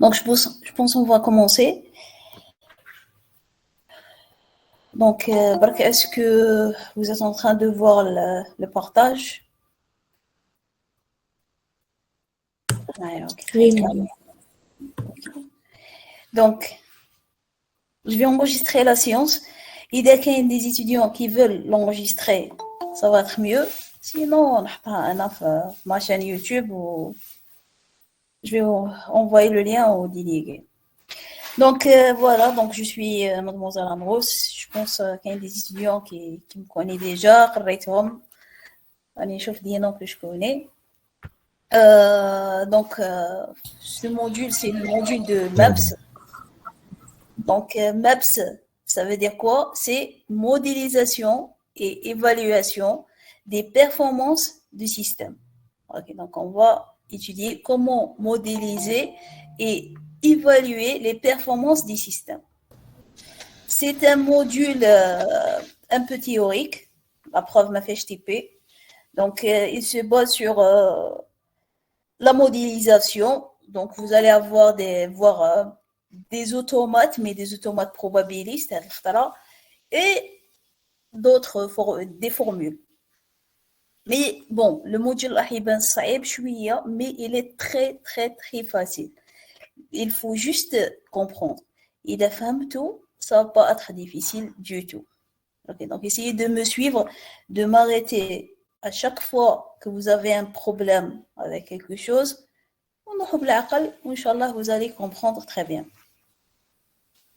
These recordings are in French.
Donc, je pense qu'on va commencer. Donc, Barka, est-ce que vous êtes en train de voir le partage? Ouais, ok, très Oui, bien. madame. Donc, je vais enregistrer la séance. Et dès qu'il y a des étudiants qui veulent l'enregistrer, ça va être mieux. Sinon, on a ma chaîne YouTube ou je vais envoyer le lien aux délégués. Donc, voilà, donc je suis mademoiselle Amrous. Je pense qu'il y a des étudiants qui me connaissent déjà. قريتهم. راني نشوف des noms que je connais. Donc, ce module, c'est le module de MAPS. Donc, MAPS, ça veut dire quoi? C'est modélisation et évaluation des performances du système. Ok, donc, on va étudier comment modéliser et évaluer les performances du système. C'est un module un peu théorique. La preuve m'a fait HTTP. Donc, il se base sur la modélisation. Donc, vous allez avoir des automates, mais des automates probabilistes, et des formules. Mais bon, le module Ahiban Saïb, mais il est très, très, très facile. Il faut juste comprendre. Il a fait tout, ça va pas être difficile du tout. Okay, donc, essayez de me suivre, de m'arrêter à chaque fois que vous avez un problème avec quelque chose. Inch'Allah, vous allez comprendre très bien.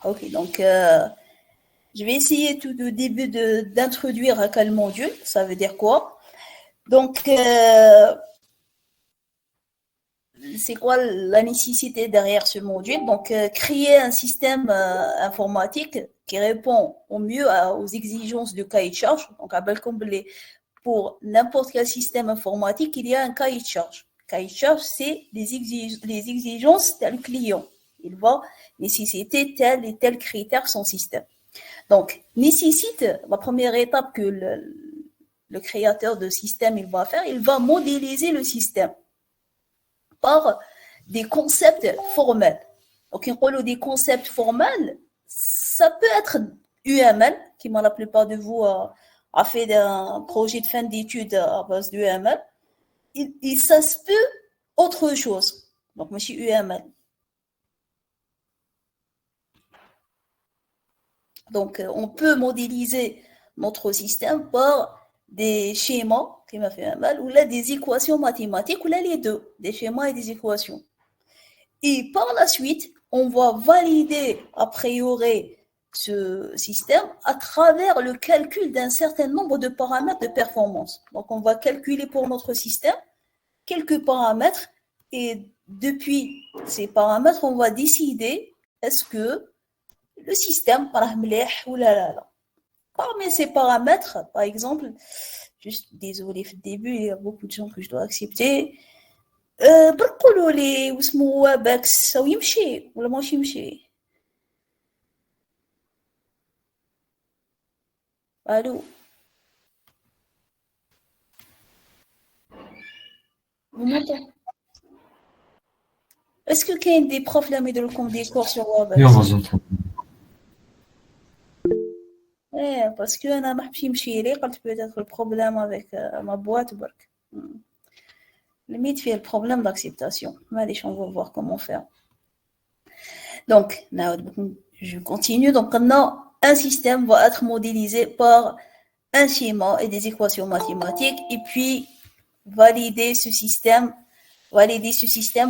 Ok, donc je vais essayer tout au début d'introduire quel module, ça veut dire quoi. Donc, c'est quoi la nécessité derrière ce module? Donc, créer un système informatique qui répond au mieux aux exigences du cahier de charge. Donc, pour n'importe quel système informatique, il y a un cahier de charge. Le cahier de charge, c'est les exigences d'un client. Il va nécessiter tel et tel critère son système. Donc, nécessite la première étape que le créateur de système il va faire, il va modéliser le système par des concepts formels. Donc, on des concepts formels, ça peut être UML, qui la plupart de vous a fait un projet de fin d'études à base d'UML, et ça se peut autre chose. Donc, monsieur UML. Donc, on peut modéliser notre système par des schémas, qui m'a fait un mal, ou là des équations mathématiques, ou là les deux, des schémas et des équations. Et par la suite, on va valider a priori ce système à travers le calcul d'un certain nombre de paramètres de performance. Donc, on va calculer pour notre système quelques paramètres et depuis ces paramètres, on va décider est-ce que le système ou là. Parmi ces paramètres, par exemple, juste désolé au début, il y a beaucoup de gens que je dois accepter. بنقولوا لي واسمه باكس او يمشي ولا ماشي يمشي. الو est-ce que كاين des profs là يديروا لكم des cours sur Oui, on Webex? va vous entendre. ايه باسكو انا ما حبش يمشي لي قلت peut-être le problème avec ma boîte برك. Limite fait le problème d'acceptation. معليش on va voir comment faire. Donc, je continue. Donc, maintenant, un système va être modélisé par un schéma et des équations mathématiques, et puis valider ce système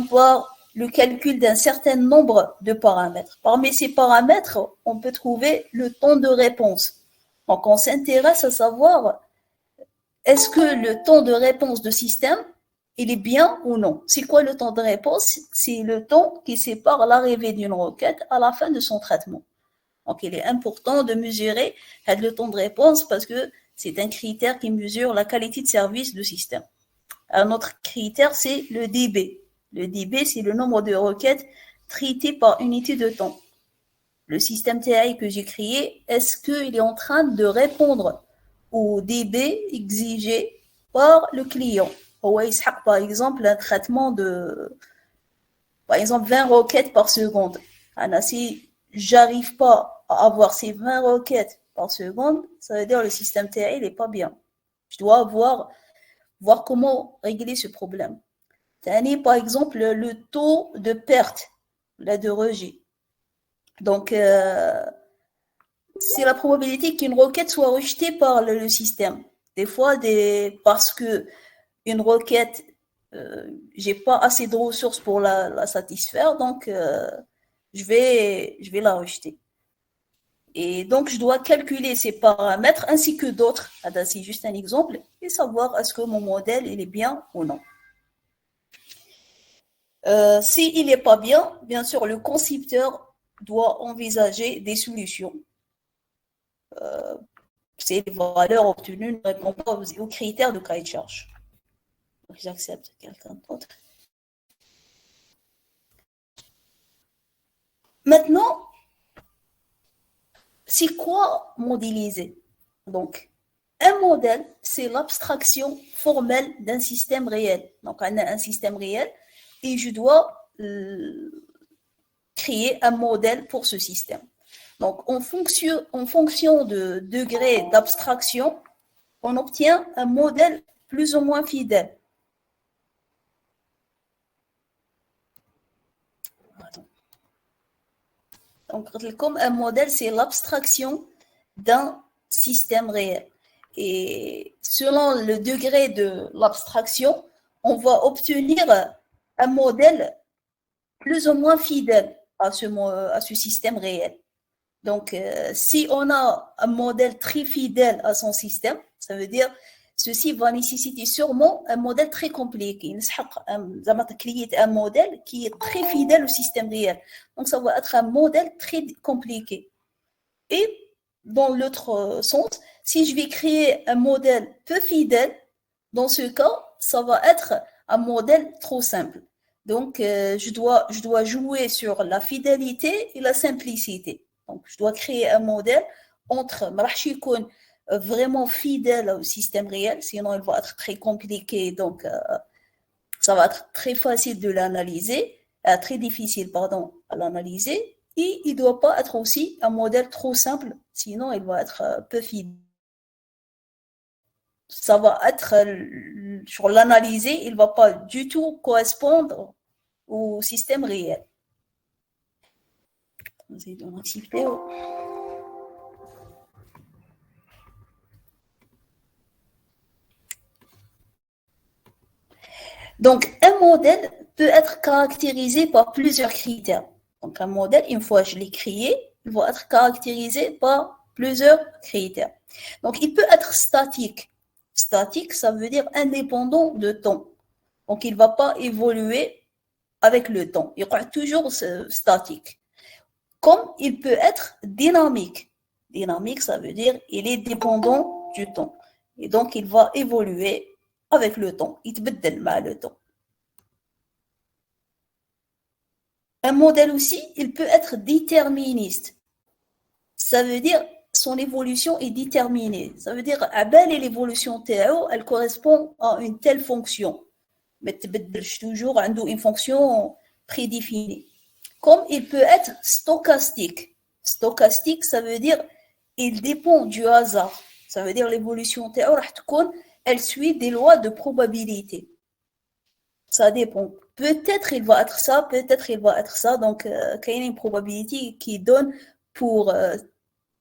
par le calcul d'un certain nombre de paramètres. Parmi ces paramètres, on peut trouver le temps de réponse. Donc, on s'intéresse à savoir est-ce que le temps de réponse de système il est bien ou non. C'est quoi le temps de réponse? C'est le temps qui sépare l'arrivée d'une requête à la fin de son traitement. Donc, il est important de mesurer le temps de réponse parce que c'est un critère qui mesure la qualité de service du système. Un autre critère, c'est le dB. Le dB, c'est le nombre de requêtes traitées par unité de temps. Le système TI que j'ai créé, est-ce qu'il est en train de répondre au dB exigé par le client? هو يسحق par exemple un traitement par exemple 20 requêtes par seconde. Si j'arrive pas à avoir ces 20 requêtes par seconde, ça veut dire que le système TI n'est pas bien. Je dois voir comment régler ce problème. Par exemple, le taux de perte, de rejet. Donc, c'est la probabilité qu'une requête soit rejetée par le système. Des fois, parce que une requête, j'ai pas assez de ressources pour la satisfaire, donc je vais la rejeter. Et donc, je dois calculer ces paramètres ainsi que d'autres. C'est juste un exemple et savoir est-ce que mon modèle il est bien ou non. S'il n'est pas bien, bien sûr, le concepteur doit envisager des solutions. Ces valeurs obtenues ne répondent pas aux critères de cahier de charge. Donc, j'accepte quelqu'un d'autre. Maintenant, c'est quoi modéliser? Donc, un modèle, c'est l'abstraction formelle d'un système réel. Donc, on a un système réel et je dois créer un modèle pour ce système. Donc, en fonction de degré d'abstraction, on obtient un modèle plus ou moins fidèle. Donc, comme un modèle, c'est l'abstraction d'un système réel. Et selon le degré de l'abstraction, on va obtenir un modèle plus ou moins fidèle à ce système réel. Donc, si on a un modèle très fidèle à son système, ça veut dire ceci va nécessiter sûrement un modèle très compliqué. Un modèle qui est très fidèle au système réel. Donc, ça va être un modèle très compliqué. Et dans l'autre sens, si je vais créer un modèle peu fidèle, dans ce cas, ça va être un modèle trop simple. Donc, je dois jouer sur la fidélité et la simplicité. Donc, je dois créer un modèle entre vraiment fidèle au système réel, sinon il va être très compliqué, donc ça va être très facile de l'analyser, très difficile, pardon, à l'analyser, et il ne doit pas être aussi un modèle trop simple, sinon il va être peu fidèle. Ça va être, sur l'analyser, il ne va pas du tout correspondre au système réel. Donc, un modèle peut être caractérisé par plusieurs critères. Donc, un modèle, une fois que je l'ai créé, il va être caractérisé par plusieurs critères. Donc, il peut être statique. Statique, ça veut dire indépendant de temps. Donc, il ne va pas évoluer avec le temps. Il sera toujours statique. Comme il peut être dynamique. Dynamique, ça veut dire il est dépendant du temps. Et donc, il va évoluer avec le temps. Il تبدل مع le temps. Un modèle aussi, il peut être déterministe. Ça veut dire son évolution est déterminée. Ça veut dire l'évolution تاعو, elle correspond à une telle fonction. Mais تبدلش toujours عنده une fonction prédéfinie. Comme il peut être stochastique. Stochastique, ça veut dire il dépend du hasard. Ça veut dire l'évolution تاعو راح تكون elle suit des lois de probabilité. Ça dépend. Peut-être il va être ça, peut-être il va être ça. Donc, il y a une probabilité qui donne pour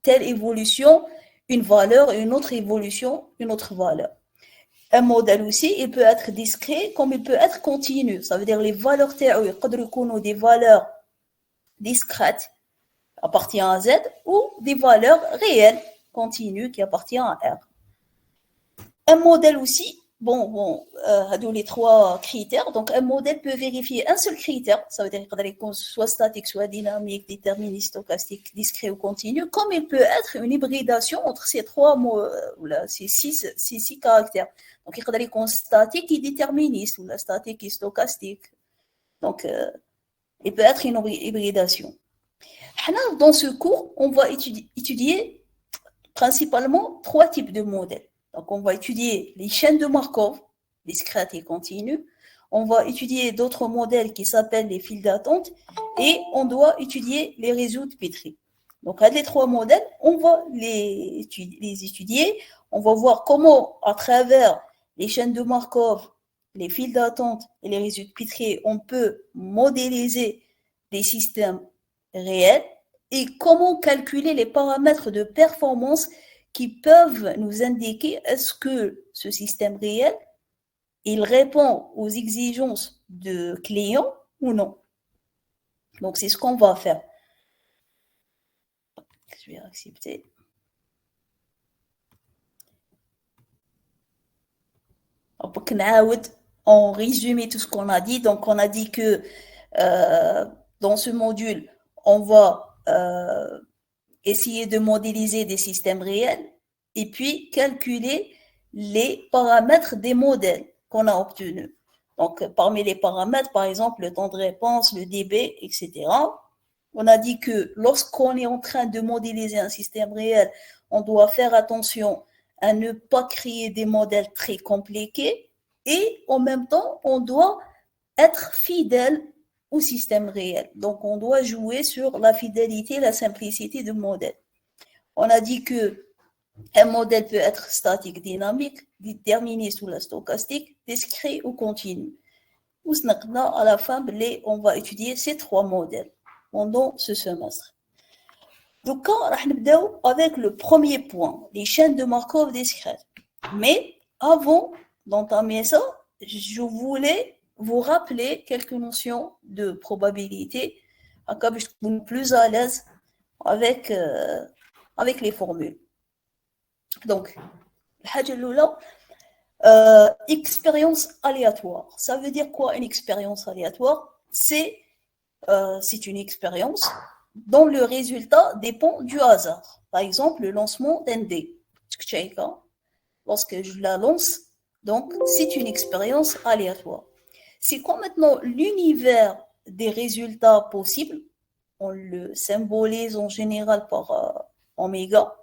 telle évolution une valeur, une autre évolution, une autre valeur. Un modèle aussi, il peut être discret comme il peut être continu. Ça veut dire les valeurs تاعو يقدروا يكونوا des valeurs discrètes appartiennent à Z ou des valeurs réelles continues qui appartiennent à R. Un modèle aussi, les trois critères. Donc, un modèle peut vérifier un seul critère. Ça veut dire qu'il soit statique, soit dynamique, déterministe, stochastique, discret ou continu. Comme il peut être une hybridation entre ces trois mots, ces six caractères. Donc, il peut être statique et déterministe, ou statique et stochastique. Donc, il peut être une hybridation. Dans ce cours, on va étudier principalement trois types de modèles. Donc, on va étudier les chaînes de Markov, discrètes et continues. on va étudier d'autres modèles qui s'appellent les files d'attente et on doit étudier les réseaux de Petri. Donc, les trois modèles, on va les étudier. On va voir comment, à travers les chaînes de Markov, les files d'attente et les réseaux de Petri, on peut modéliser des systèmes réels et comment calculer les paramètres de performance qui peuvent nous indiquer est-ce que ce système réel, il répond aux exigences de clients ou non. Donc, c'est ce qu'on va faire. Je vais accepter. En résumé tout ce qu'on a dit. Donc, on a dit que dans ce module, on va essayer de modéliser des systèmes réels et puis calculer les paramètres des modèles qu'on a obtenus. Donc, parmi les paramètres, par exemple, le temps de réponse, le dB, etc. On a dit que lorsqu'on est en train de modéliser un système réel, on doit faire attention à ne pas créer des modèles très compliqués et en même temps, on doit être fidèle au système réel. Donc, on doit jouer sur la fidélité et la simplicité du modèle. On a dit que un modèle peut être statique, dynamique, déterministe ou la stochastique, discret ou continu. À la fin, on va étudier ces trois modèles pendant ce semestre. Donc, on va commencer avec le premier point, les chaînes de Markov discrètes. Mais avant d'entamer ça, je voulais vous rappeler quelques notions de probabilité, afin que je sois plus à l'aise avec les formules. Donc, expérience aléatoire. Ça veut dire quoi une expérience aléatoire? C'est une expérience dont le résultat dépend du hasard. Par exemple, le lancement d'un dé. Lorsque je la lance, donc c'est une expérience aléatoire. C'est quoi maintenant l'univers des résultats possibles? On le symbolise en général par oméga.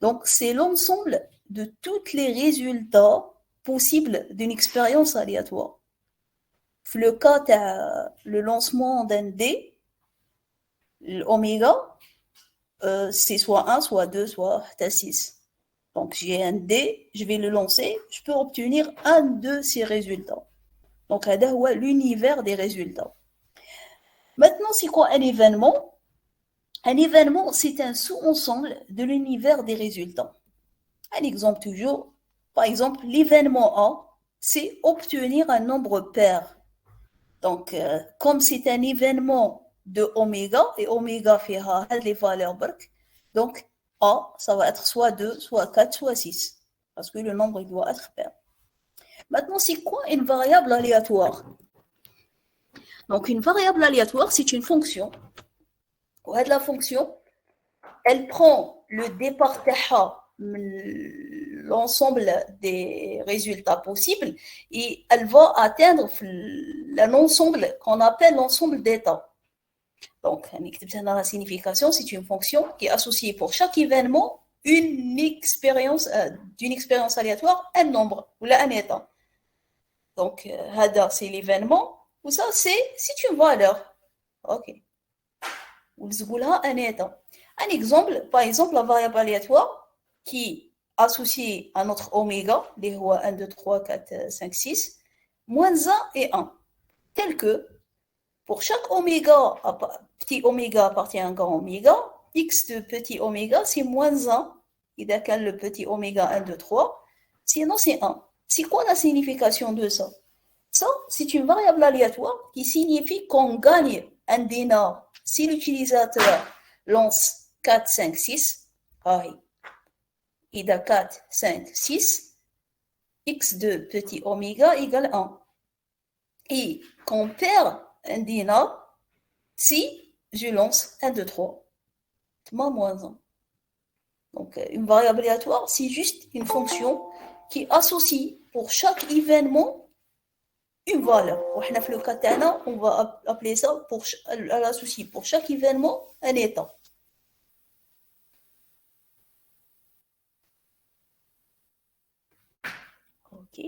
Donc, c'est l'ensemble de tous les résultats possibles d'une expérience aléatoire. Le cas de le lancement d'un dé, l'oméga, c'est soit 1, soit 2, soit 6. Donc, j'ai un dé, je vais le lancer, je peux obtenir un de ces résultats. Donc, c'est l'univers des résultats. Maintenant, c'est quoi un événement? Un événement, c'est un sous-ensemble de l'univers des résultats. Un exemple toujours, par exemple, l'événement A, c'est obtenir un nombre pair. Donc, comme c'est un événement de oméga, et oméga fait les valeurs break, donc A, ça va être soit 2, soit 4, soit 6, parce que le nombre il doit être pair. Maintenant, c'est quoi une variable aléatoire? Donc, une variable aléatoire, c'est une fonction. La fonction, elle prend le départ l'ensemble des résultats possibles et elle va atteindre l'ensemble qu'on appelle l'ensemble d'états. Donc, la signification, c'est une fonction qui est associée pour chaque événement d'une expérience aléatoire, un nombre ou un état. Donc, hada, c'est l'événement, ou ça, c'est une valeur. OK. Ou un état. Un exemple, par exemple, la variable aléatoire qui est associée à notre oméga, les rois 1, 2, 3, 4, 5, 6, moins 1 et 1. Tel que, pour chaque oméga, petit oméga appartient à un grand oméga, x de petit oméga, c'est moins 1. Il y a le petit oméga 1, 2, 3. Sinon, c'est 1. C'est quoi la signification de ça? Ça, c'est une variable aléatoire qui signifie qu'on gagne un dinar si l'utilisateur lance 4, 5, 6, il a 4, 5, 6, x de petit oméga égale 1. Et qu'on perd un dinar si je lance 1, 2, 3, moins 1. Donc, une variable aléatoire, c'est juste une fonction qui associe pour chaque événement une valeur. On va appeler ça, elle associe pour chaque événement un état. OK.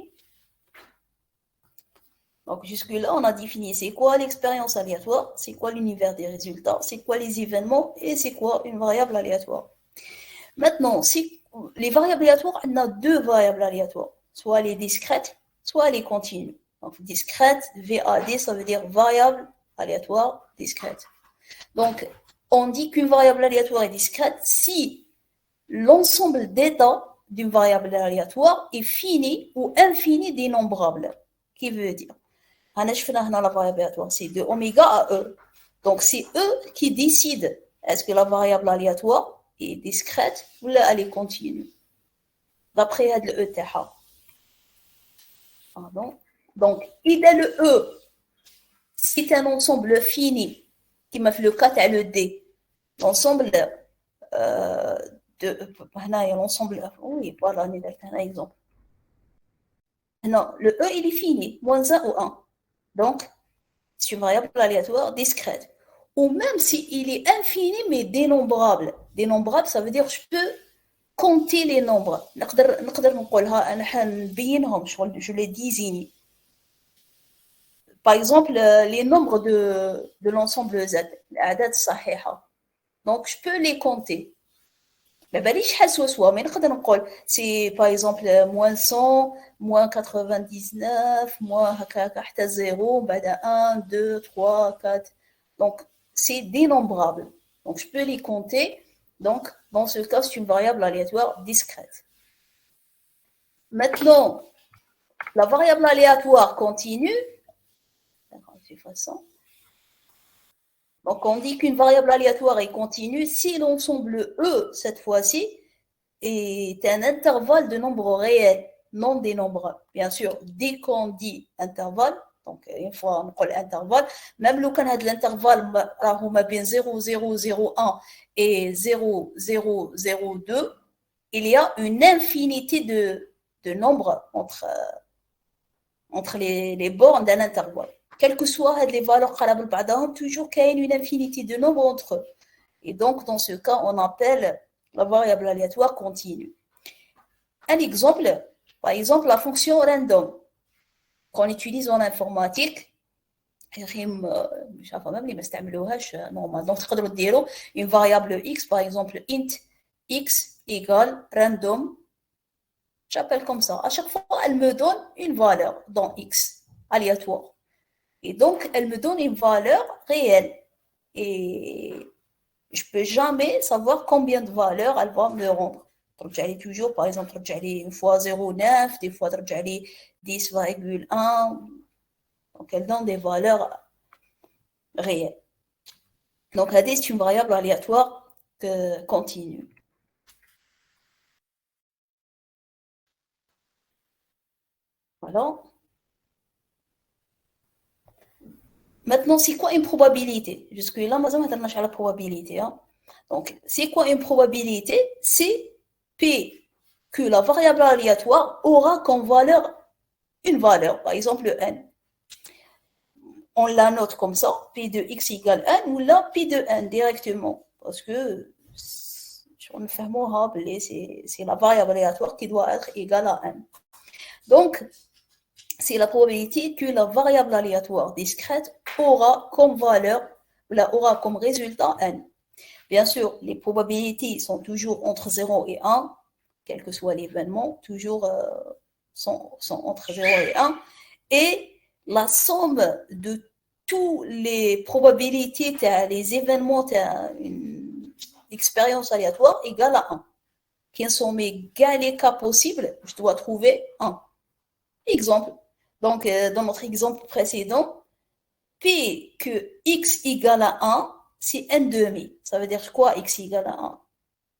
Donc jusque-là, on a défini c'est quoi l'expérience aléatoire, c'est quoi l'univers des résultats, c'est quoi les événements et c'est quoi une variable aléatoire. Maintenant, si les variables aléatoires, on a deux variables aléatoires, soit les discrètes, soit les continues. Donc discrète, VAD, ça veut dire variable aléatoire discrète. Donc on dit qu'une variable aléatoire est discrète si l'ensemble d'états d'une variable aléatoire est fini ou infini dénombrable. Qui veut dire la variable aléatoire, c'est de oméga à E. Donc c'est E qui décide est-ce que la variable aléatoire est discrète ou là elle est continue. D'après le E تاعها. Pardon. Donc il y a le E, c'est un ensemble fini qui m'a fait le cas à le D. L'ensemble de l'ensemble. Oui, voilà, on est un exemple. Non, le E il est fini, moins 1 ou 1. Donc, c'est une variable aléatoire discrète. Ou même s'il est infini mais dénombrable. Dénombrable, ça veut dire que je peux compter les nombres. Je les désigne. Par exemple, les nombres de l'ensemble Z, donc je peux les compter. C'est par exemple moins 100, moins 99, moins 0, 1, 2, 3, 4. Donc, c'est dénombrable. Donc, je peux les compter. Donc, dans ce cas, c'est une variable aléatoire discrète. Maintenant, la variable aléatoire continue. Donc, on dit qu'une variable aléatoire est continue si l'ensemble E, cette fois-ci, est un intervalle de nombres réels, non dénombrables. Bien sûr, dès qu'on dit intervalle, donc une fois on dit intervalle, même le cas de l'intervalle bien 0,001 et 0,002, il y a une infinité de nombres entre les bornes d'un intervalle. Quelles que soient les valeurs, toujours qu'il y a une infinité de nombres entre eux. Et donc, dans ce cas, on appelle la variable aléatoire continue. Un exemple, par exemple, la fonction random qu'on utilise en informatique, une variable x, par exemple, int x égale random, j'appelle comme ça. À chaque fois, elle me donne une valeur dans x, aléatoire. Et donc, elle me donne une valeur réelle. Et je ne peux jamais savoir combien de valeurs elle va me rendre. ترجع toujours, par exemple, ترجع لي une fois 0,9, des fois ترجع لي 10,1. Donc, elle donne des valeurs réelles. Donc, هذه c'est une variable aléatoire continue. Voilà. Maintenant, c'est quoi une probabilité? Jusque-là, on a la probabilité. Hein? Donc, c'est quoi une probabilité? C'est P que la variable aléatoire aura comme valeur une valeur, par exemple n. On la note comme ça, P de x égale n, ou là, P de n directement. Parce que c'est la variable aléatoire qui doit être égale à n. Donc, c'est la probabilité que la variable aléatoire discrète aura comme valeur, aura comme résultat n. Bien sûr, les probabilités sont toujours entre 0 et 1, quel que soit l'événement, toujours sont entre 0 et 1. Et la somme de toutes les probabilités, les événements, une expérience aléatoire égale à 1. Quels sont mes cas possibles? Je dois trouver 1. Exemple. Donc, dans notre exemple précédent, P que x égale à 1, c'est n demi. Ça veut dire quoi, x égale à 1?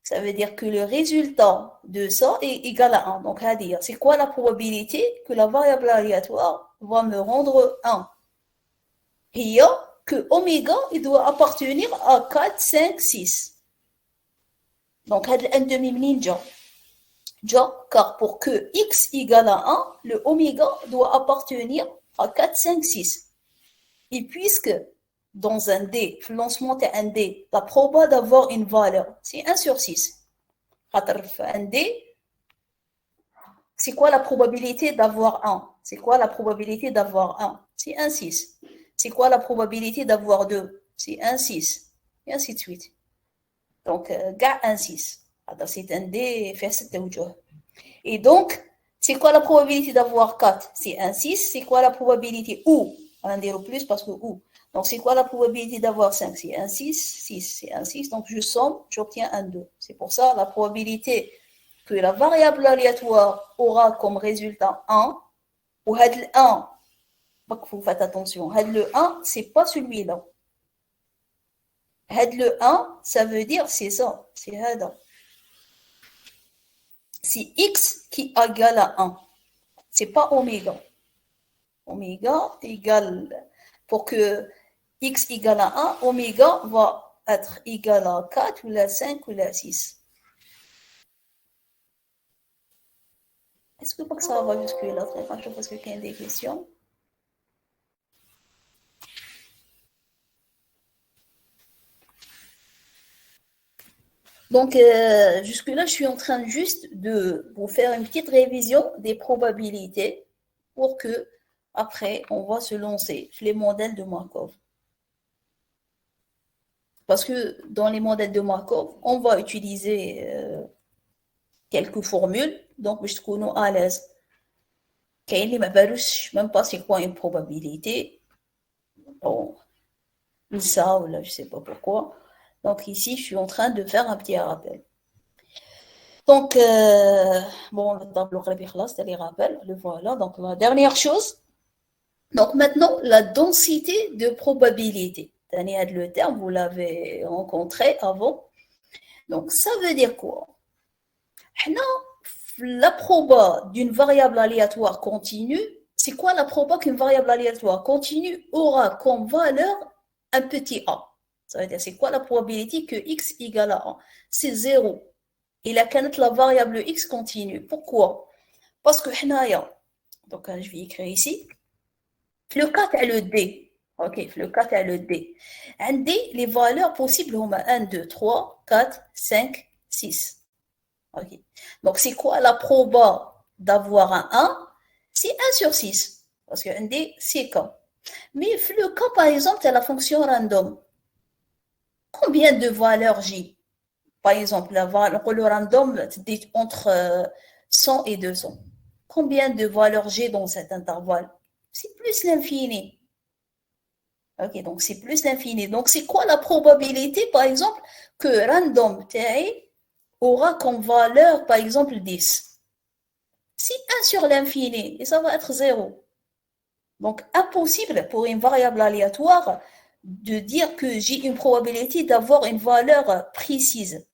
Ça veut dire que le résultat de ça est égal à 1. Donc, à dire, c'est quoi la probabilité que la variable aléatoire va me rendre 1? Il y a que oméga, il doit appartenir à 4, 5, 6. Donc, n demi ninja. Car pour que x égale à 1, le oméga doit appartenir à 4, 5, 6. Et puisque dans un D, le lancement est un D, la proba d'avoir une valeur, c'est 1 sur 6. Un D, c'est quoi la probabilité d'avoir 1? C'est quoi la probabilité d'avoir 1? C'est 1, 6. C'est quoi la probabilité d'avoir 2? C'est 1, 6. Et ainsi de suite. Donc, gars 1, 6. C'est un dé fait 7 وجوه. Et donc, c'est quoi la probabilité d'avoir 4? C'est 1, 6. C'est quoi la probabilité ou? On va dire plus parce que ou. Donc, c'est quoi la probabilité d'avoir 5? C'est 1, 6. 6, c'est 1, 6. Donc, je somme, j'obtiens un 2. C'est pour ça, la probabilité que la variable aléatoire aura comme résultat 1, ou had le 1, vous faites attention, had le 1, c'est pas celui-là. Had le 1, ça veut dire c'est ça, c'est hada. C'est x qui égale à 1. C'est pas oméga. Oméga égale, pour que x égale à 1, oméga va être égal à 4 ou la 5 ou la 6. Est-ce que pas que ça va jusque-là? Je pense qu'il y a des questions. Donc, jusque-là, je suis en train juste de vous faire une petite révision des probabilités pour que, après, on va se lancer sur les modèles de Markov. Parce que dans les modèles de Markov, on va utiliser quelques formules, donc je suis à l'aise. Même pas c'est quoi une probabilité. Bon, ça ou là, je sais pas pourquoi. Donc ici, je suis en train de faire un petit rappel. Donc, bon, le tableau là, c'était les rappels, le voilà. Donc, la dernière chose, donc maintenant, la densité de probabilité. Le terme, vous l'avez rencontré avant. Donc, ça veut dire quoi? La proba d'une variable aléatoire continue, c'est quoi la proba qu'une variable aléatoire continue aura comme valeur un petit a? Ça veut dire, c'est quoi la probabilité que x égale à 1? C'est 0. Et la variable x continue. Pourquoi? Parce que donc je vais écrire ici, le cas est le d. Ok, le cas est le d. Un d, les valeurs possibles sont 1, 2, 3, 4, 5, 6. Ok. Donc, c'est quoi la proba d'avoir un 1? C'est 1 sur 6. Parce qu'un d, c'est quand. Mais le cas, par exemple, c'est la fonction random. Combien de valeurs j? Par exemple, le random dit entre 100 et 200. Combien de valeurs j'ai dans cet intervalle? C'est plus l'infini. Ok, donc c'est plus l'infini. Donc, c'est quoi la probabilité, par exemple, que random aura comme valeur, par exemple, 10? C'est 1 sur l'infini et ça va être 0. Donc, impossible pour une variable aléatoire de dire que j'ai une probabilité d'avoir une valeur précise.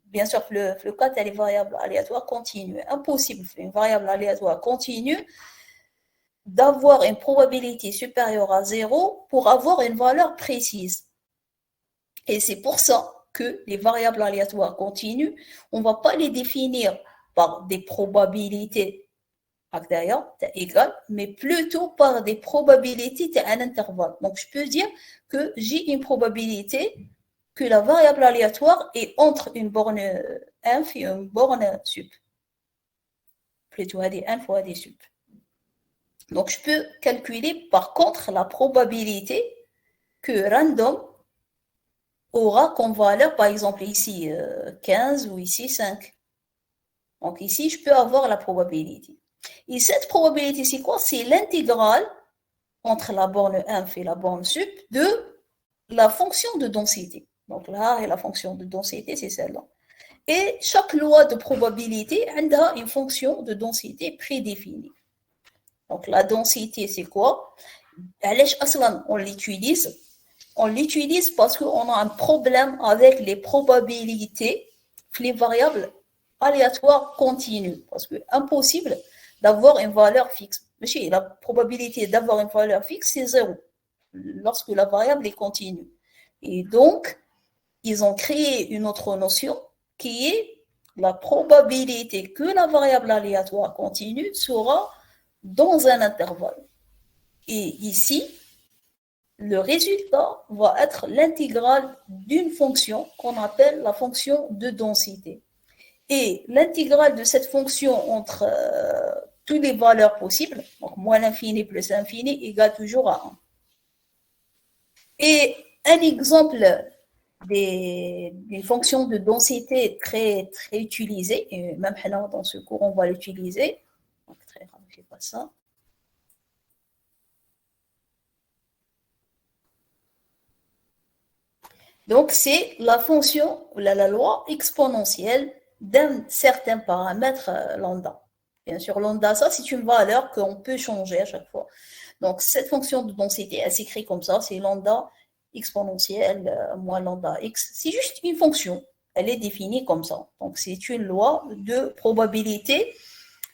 Bien sûr, le cas, c'est les variables aléatoires continues. Impossible, une variable aléatoire continue, d'avoir une probabilité supérieure à 0 pour avoir une valeur précise. Et c'est pour ça que les variables aléatoires continues, on ne va pas les définir par des probabilités égales, mais plutôt par des probabilités à un intervalle. Donc, je peux dire que j'ai une probabilité que la variable aléatoire est entre une borne inf et une borne sup. Plutôt des inf ou des sup. Donc, je peux calculer par contre la probabilité que random aura comme valeur, par exemple ici 15 ou ici 5. Donc ici, je peux avoir la probabilité. Et cette probabilité, c'est quoi? C'est l'intégrale entre la borne inf et la borne sup de la fonction de densité. Donc là, et la fonction de densité, c'est celle-là. Et chaque loi de probabilité a une fonction de densité prédéfinie. Donc la densité, c'est quoi? On l'utilise. On l'utilise parce qu'on a un problème avec les probabilités, les variables aléatoires continues. Parce que impossible d'avoir une valeur fixe. Monsieur, la probabilité d'avoir une valeur fixe, c'est 0 lorsque la variable est continue. Et donc, ils ont créé une autre notion qui est la probabilité que la variable aléatoire continue sera dans un intervalle. Et ici, le résultat va être l'intégrale d'une fonction qu'on appelle la fonction de densité. Et l'intégrale de cette fonction entre toutes les valeurs possibles, donc moins l'infini plus l'infini, égale toujours à 1. Et un exemple des fonctions de densité très, très utilisées, et même dans ce cours, on va l'utiliser. Donc, très rare, je ne fais pas ça. Donc, c'est la fonction, la loi exponentielle d'un certain paramètre lambda. Bien sûr, lambda, ça, c'est une valeur qu'on peut changer à chaque fois. Donc, cette fonction de densité, elle s'écrit comme ça, c'est lambda exponentielle moins lambda x. C'est juste une fonction. Elle est définie comme ça. Donc, c'est une loi de probabilité.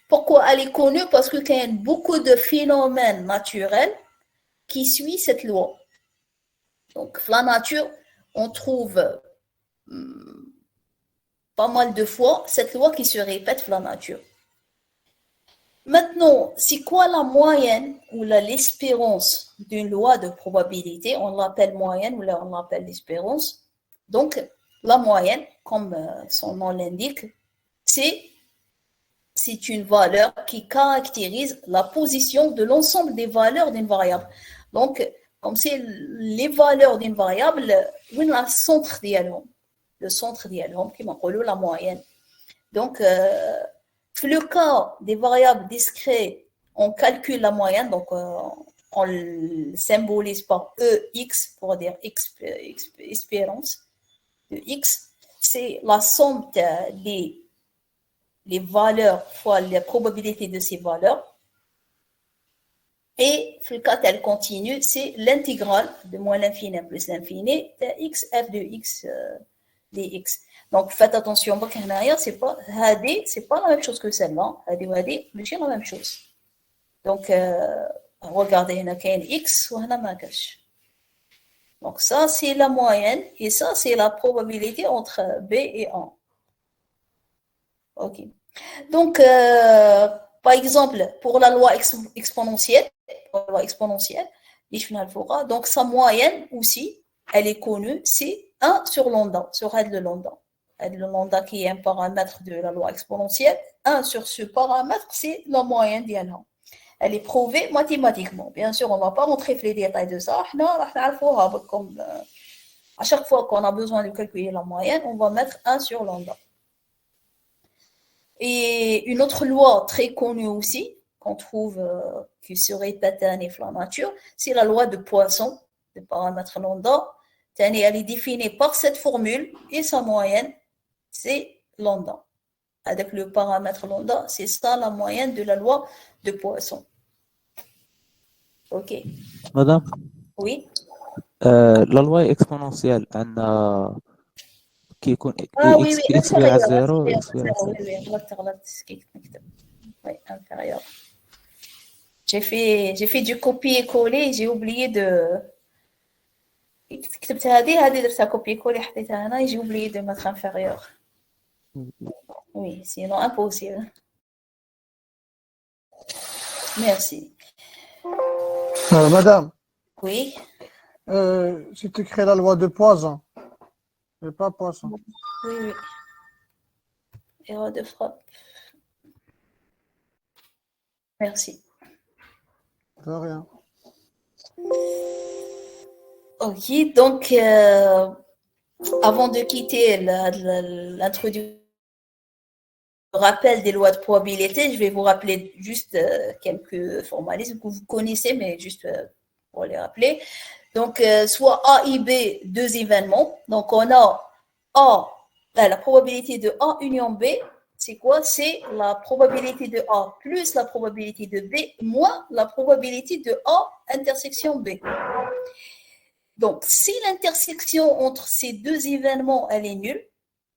Pourquoi elle est connue? Parce qu'il y a beaucoup de phénomènes naturels qui suivent cette loi. Donc, la nature, on trouve pas mal de fois cette loi qui se répète dans la nature. Maintenant, c'est quoi la moyenne ou l'espérance d'une loi de probabilité? On l'appelle moyenne ou on l'appelle l'espérance. Donc, la moyenne, comme son nom l'indique, c'est une valeur qui caractérise la position de l'ensemble des valeurs d'une variable. Donc, comme c'est les valeurs d'une variable, le centre dialogue. Le centre dialogue, qui m'appelle la moyenne. Donc, le cas des variables discrètes, on calcule la moyenne, donc on le symbolise par EX pour dire espérance de X. C'est la somme des les valeurs fois la probabilité de ces valeurs. Et le cas tel continu, c'est l'intégrale de moins l'infini plus l'infini de x f de x dx. Donc faites attention, c'est pas la même chose que celle-là. Hadi, mais c'est la même chose. Donc regardez, il y a x ou donc ça c'est la moyenne et ça c'est la probabilité entre b et 1. Ok. Donc, par exemple, pour la loi exponentielle, donc sa moyenne aussi, elle est connue, c'est 1 sur lambda, sur L de lambda. L de lambda qui est un paramètre de la loi exponentielle, 1 sur ce paramètre, c'est la moyenne d'Yalha. Elle est prouvée mathématiquement. Bien sûr, on ne va pas rentrer dans les détails de ça. Comme, à chaque fois qu'on a besoin de calculer la moyenne, on va mettre 1 sur lambda. Et une autre loi très connue aussi, qu'on trouve qui se répète dans la nature, c'est la loi de Poisson, le paramètre lambda. Elle est définie par cette formule et sa moyenne, c'est lambda. Avec le paramètre lambda, c'est ça la moyenne de la loi de Poisson. Ok. Madame, Oui. la loi exponentielle, qui est Oui, x égale à 0, inférieur. x égale à 0. Oui, inférieur. J'ai fait du copier-coller, j'ai oublié de. كتبت هذه درتها كوبي كولي حطيتها هنا j'ai oublié de mettre inférieur. Oui, sinon impossible. Merci. Madame, Oui. j'ai écrit la loi de Poisson, mais pas Poisson. Oui. Erreur de frappe. Merci. De rien. Ok, donc avant de quitter l'introduction, rappel des lois de probabilité, je vais vous rappeler juste quelques formalismes que vous connaissez, mais juste pour les rappeler. Donc, soit A et B, deux événements. Donc, on a A, la probabilité de A union B, c'est quoi? C'est la probabilité de A plus la probabilité de B moins la probabilité de A intersection B. Donc, si l'intersection entre ces deux événements, elle est nulle,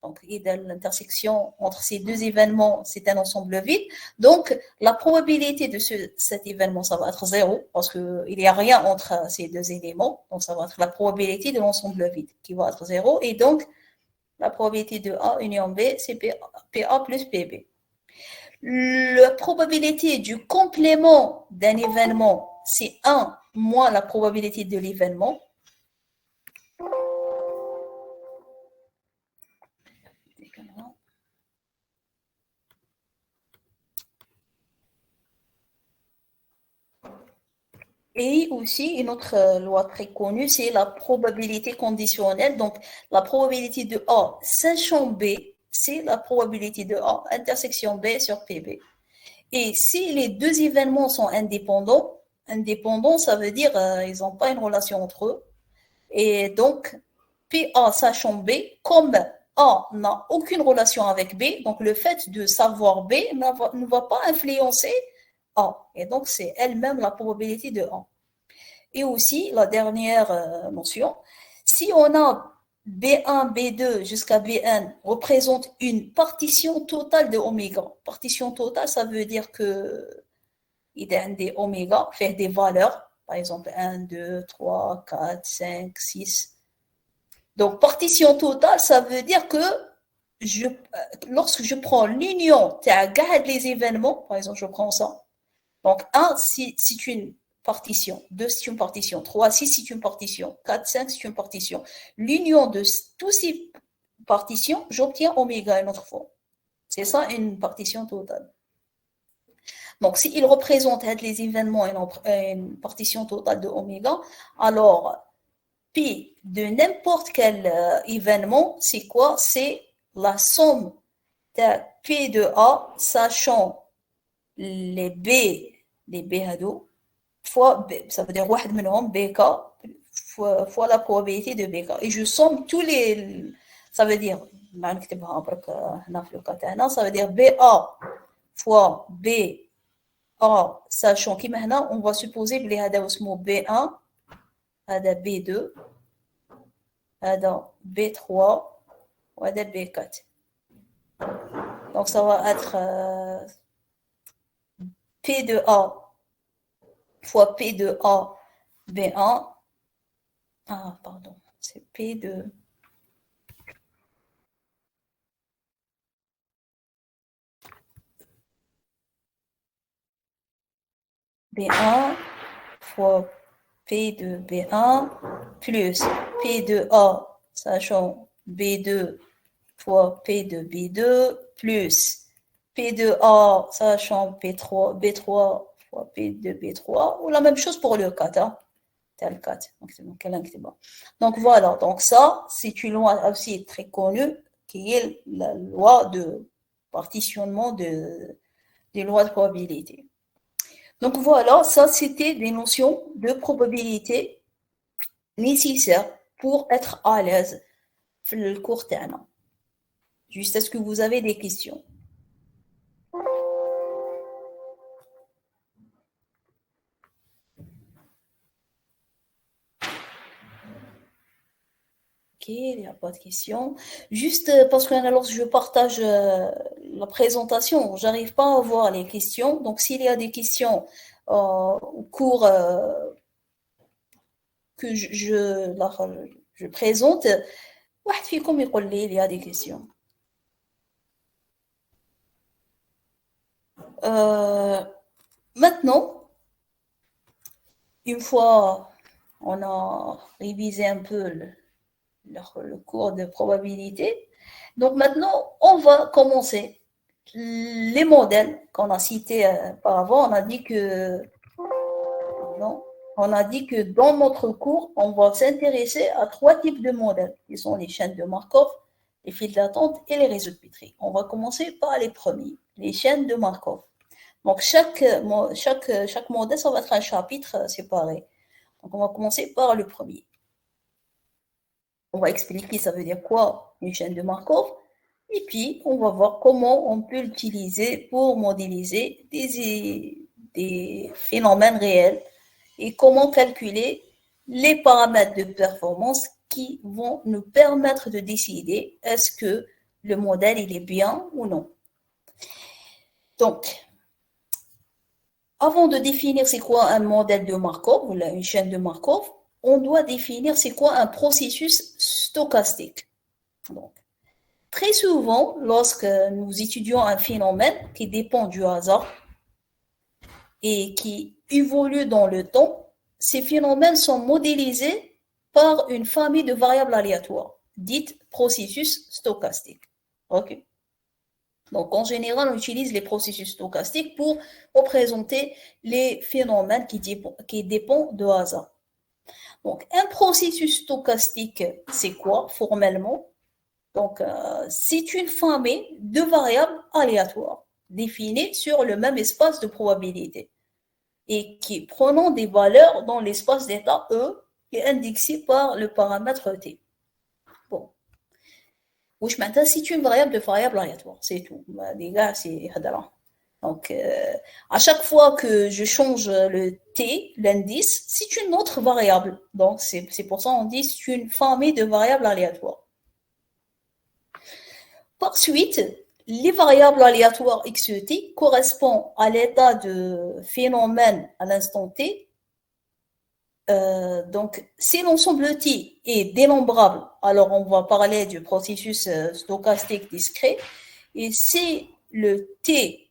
donc l'intersection entre ces deux événements, c'est un ensemble vide, donc la probabilité de cet événement, ça va être 0, parce qu'il n'y a rien entre ces deux éléments, donc ça va être la probabilité de l'ensemble vide qui va être 0, et donc la probabilité de A union B, c'est PA plus PB. La probabilité du complément d'un événement, c'est 1 moins la probabilité de l'événement. Et aussi, une autre loi très connue, c'est la probabilité conditionnelle. Donc, la probabilité de A sachant B, c'est la probabilité de A intersection B sur PB. Et si les deux événements sont indépendants, ça veut dire ils n'ont pas une relation entre eux. Et donc, PA sachant B, comme A n'a aucune relation avec B, donc le fait de savoir B ne va pas influencer A. Et donc, c'est elle-même la probabilité de A. Et aussi, la dernière notion, si on a B1, B2 jusqu'à Bn représente une partition totale de oméga. Partition totale, ça veut dire que il y a des oméga, fait des valeurs, par exemple 1, 2, 3, 4, 5, 6. Donc, partition totale, ça veut dire que lorsque je prends l'union de les événements, par exemple, je prends ça. Donc, 1, c'est une partition. 2, c'est une partition. 3, 6, c'est une partition. 4, 5, c'est une partition. L'union de tous ces partitions, j'obtiens oméga une autre fois. C'est ça une partition totale. Donc, s'il représente les événements une partition totale de oméga, alors P de n'importe quel événement, c'est quoi? C'est la somme de P de A, sachant les B هادو, fois B, ça veut dire واحد منهم BK fois la probabilité de BK. Et je somme tous les, ça veut dire, ça veut dire BA fois BA, sachant que maintenant, on va supposer que هذا اسمه B1, هذا B2, هذا B3, وهذا B4. Donc ça va être P de A fois P de A B1. Ah, pardon, c'est P de B1 fois P de B1 plus P de A, sachant B2 fois P de B2 plus P de A, sachant B3 fois P de B3, ou la même chose pour le 4. Hein. Tel 4. Donc voilà, donc ça, c'est une loi aussi très connue qui est la loi de partitionnement des lois de probabilité. Donc voilà, ça c'était des notions de probabilité nécessaires pour être à l'aise dans le cours terme. Juste est-ce que vous avez des questions? Ok, il n'y a pas de questions. Juste parce que lorsque je partage la présentation, j'arrive pas à voir les questions. Donc s'il y a des questions au cours que je présente, واحد فيكم يقول لي il y a des questions. Maintenant, une fois on a révisé un peu le cours de probabilité, donc maintenant on va commencer les modèles qu'on a cités auparavant. On a dit que dans notre cours, on va s'intéresser à 3 types de modèles, qui sont les chaînes de Markov, les files d'attente et les réseaux de Petri. On va commencer par les premiers, les chaînes de Markov. Donc, chaque modèle, ça va être un chapitre séparé. Donc, on va commencer par le premier. On va expliquer ça veut dire quoi une chaîne de Markov. Et puis, on va voir comment on peut l'utiliser pour modéliser des phénomènes réels et comment calculer les paramètres de performance qui vont nous permettre de décider est-ce que le modèle il est bien ou non. Donc, avant de définir c'est quoi un modèle de Markov ou une chaîne de Markov, on doit définir c'est quoi un processus stochastique. Donc, très souvent, lorsque nous étudions un phénomène qui dépend du hasard et qui évolue dans le temps, ces phénomènes sont modélisés par une famille de variables aléatoires, dites processus stochastiques. Ok. Donc, en général, on utilise les processus stochastiques pour représenter les phénomènes qui dépendent de hasard. Donc, un processus stochastique, c'est quoi formellement? Donc, c'est une famille de variables aléatoires définies sur le même espace de probabilité et qui prenant des valeurs dans l'espace d'état E qui est indexé par le paramètre T. Bon. C'est une variable de variable aléatoire, c'est tout. Les gars, c'est hadara. Donc, à chaque fois que je change le T, l'indice, c'est une autre variable. Donc, c'est pour ça qu'on dit c'est une famille de variables aléatoires. Par suite, les variables aléatoires x et t correspondent à l'état de phénomène à l'instant t. Donc, si l'ensemble T est dénombrable, alors on va parler du processus stochastique discret. Et si le T,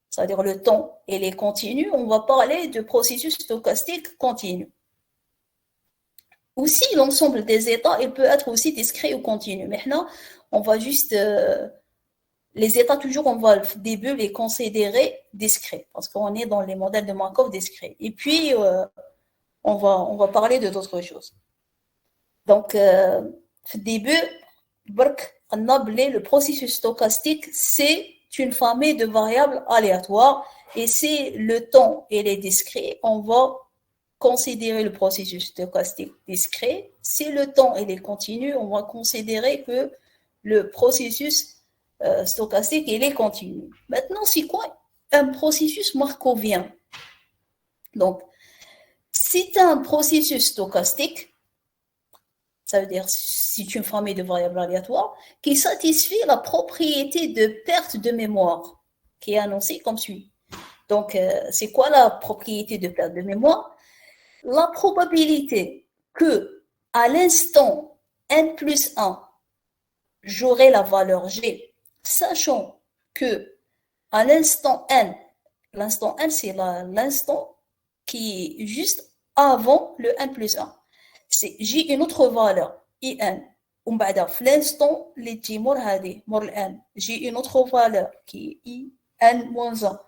c'est-à-dire le temps, il est continu, on va parler de processus stochastique continu. Aussi, l'ensemble des états, il peut être aussi discret ou continu. Maintenant, on va juste... les états, toujours, on va au début les considérer discrets, parce qu'on est dans les modèles de Markov discrets. Et puis... on va parler de d'autres choses. Donc, au début, on a appelé le processus stochastique, c'est une famille de variables aléatoires. Et si le temps est discret, on va considérer le processus stochastique discret. Si le temps est continu, on va considérer que le processus stochastique est continu. Maintenant, c'est quoi un processus markovien? Donc, c'est un processus stochastique, ça veut dire c'est une famille de variables aléatoires, qui satisfait la propriété de perte de mémoire, qui est annoncée comme suit. Donc, c'est quoi la propriété de perte de mémoire? La probabilité que, à l'instant n plus 1, j'aurai la valeur g, sachant que, à l'instant n c'est l'instant qui est juste avant le n plus 1. J'ai une autre valeur, in. في l'instant اللي تجي مور هذه مور الان j'ai une autre valeur qui est in moins 1.